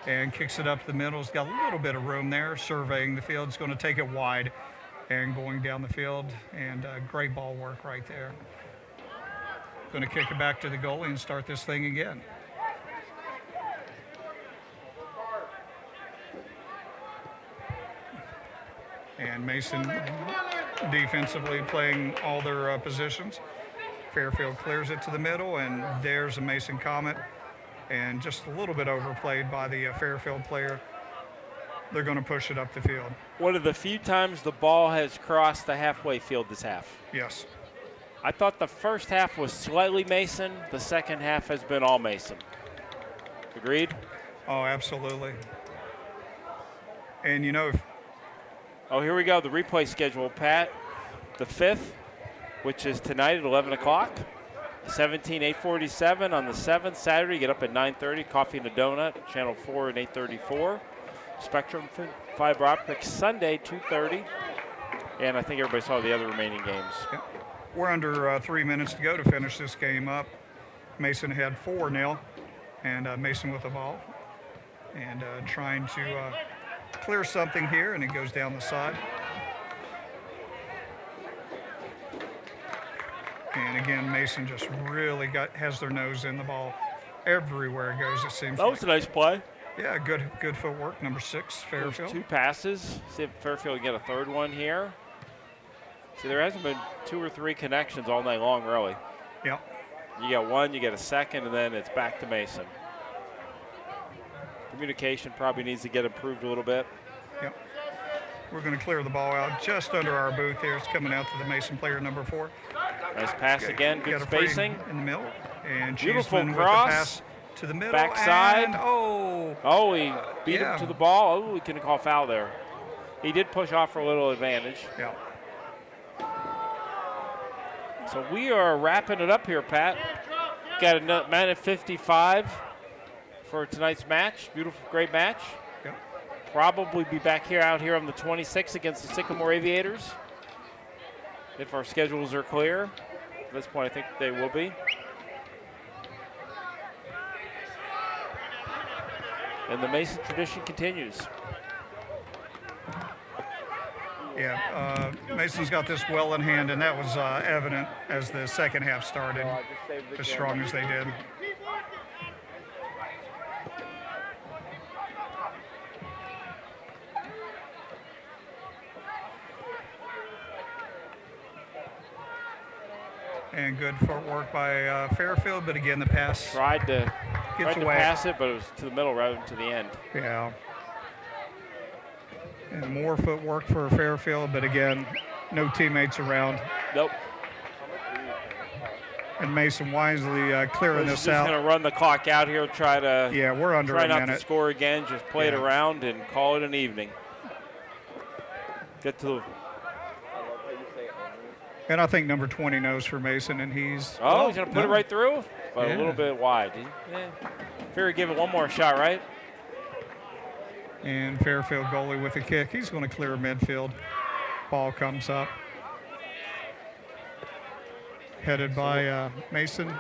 and kicks it up the middle. He's got a little bit of room there, surveying the field. He's going to take it wide and going down the field, and great ball work right there. Going to kick it back to the goalie and start this thing again. And Mason defensively playing all their positions. Fairfield clears it to the middle, and there's a Mason Comet, and just a little bit overplayed by the Fairfield player. They're going to push it up the field. One of the few times the ball has crossed the halfway field this half. Yes. I thought the first half was slightly Mason. The second half has been all Mason. Agreed? Oh, absolutely. And, you know, oh, here we go, the replay schedule, Pat. The 5th, which is tonight at 11 o'clock. 8:47 on the 7th, Saturday. Get up at 9:30, coffee and a donut, Channel 4 and 8:34. Spectrum fiber optics Sunday, 2:30. And I think everybody saw the other remaining games. Yep. We're under 3 minutes to go to finish this game up. Mason had 4-0, and Mason with the ball. And trying to clear something here, and it goes down the side. And again, Mason just really has their nose in the ball everywhere it goes, it seems That was a nice play. Yeah, good footwork. Number 6, Fairfield. There's 2 passes. See if Fairfield can get a third one here. See, there hasn't been 2 or 3 connections all night long, really. Yep. You get one, you get a second, and then it's back to Mason. Communication probably needs to get improved a little bit. Yep. We're going to clear the ball out just under our booth here. It's coming out to the Mason player, number 4. Nice pass again, good spacing. In the middle. And beautiful Cheeseman cross. With the pass to the middle. Backside. And, he beat him to the ball. Oh, we couldn't call foul there. He did push off for a little advantage. Yeah. So we are wrapping it up here, Pat. Got a minute 55 for tonight's match. Beautiful, great match. Yep. Probably be back here out here on the 26th against the Sycamore Aviators, if our schedules are clear. At this point, I think they will be. And the Mason tradition continues. Yeah, Mason's got this well in hand, and that was evident as the second half started, as strong as they did. And good footwork by Fairfield, but again, the pass tried to pass it, but it was to the middle rather than to the end. Yeah. And more footwork for Fairfield, but again, no teammates around. Nope. And Mason wisely clearing this out. Just going to run the clock out here, try to. Yeah, we're under a minute. Try not to score again, just play it around and call it an evening. Get to the. And I think number 20 knows for Mason, and he's. Oh, he's going to put it right through, but a little bit wide. Figure give it one more shot, right? And Fairfield goalie with a kick. He's going to clear midfield. Ball comes up. Headed by Mason.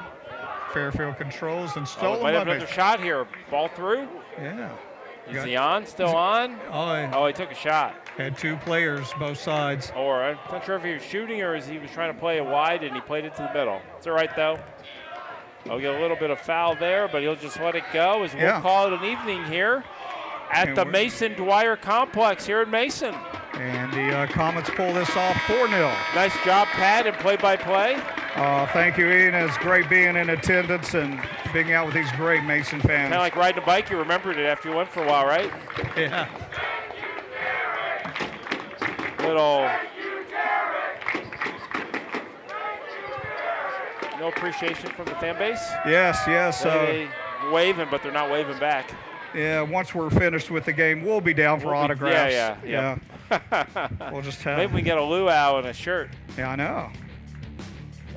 Fairfield controls and stolen by Mason. Another shot here. Ball through. Yeah. Is he on? Still on? Oh, he took a shot. Had 2 players, both sides. Or I'm not sure if he was shooting or he was trying to play it wide and he played it to the middle. It's all right, though. I'll get a little bit of foul there, but he'll just let it go as we'll call it an evening here at the Mason Dwyer Complex here in Mason. And the Comets pull this off 4-0. Nice job, Pat, and play-by-play. Thank you, Ian. It's great being in attendance and being out with these great Mason fans. Kind of like riding a bike. You remembered it after you went for a while, right? Yeah. Little no appreciation from the fan base. Yes. They waving, but they're not waving back. Yeah, once we're finished with the game, we'll be down for autographs. Yeah. We'll just have. Maybe we can get a luau and a shirt. Yeah, I know.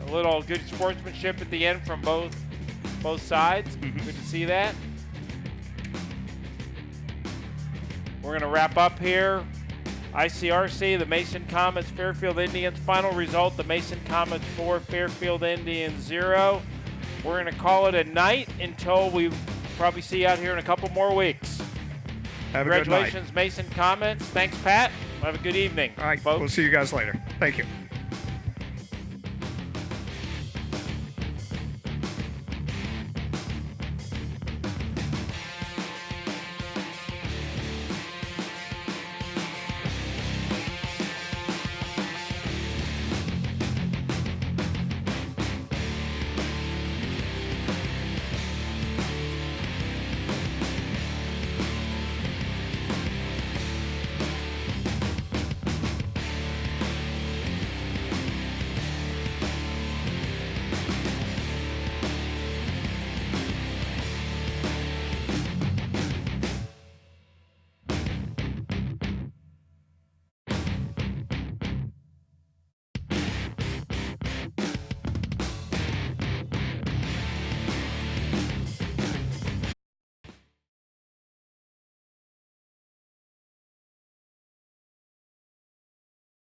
A little good sportsmanship at the end from both sides. Good to see that. We're going to wrap up here. ICRC, the Mason Comets, Fairfield Indians. Final result, the Mason Comets 4, Fairfield Indians 0. We're going to call it a night until we probably see you out here in a couple more weeks. Have a good night. Congratulations, Mason Comets. Thanks, Pat. Have a good evening. All right, folks. we'll see you guys later. Thank you.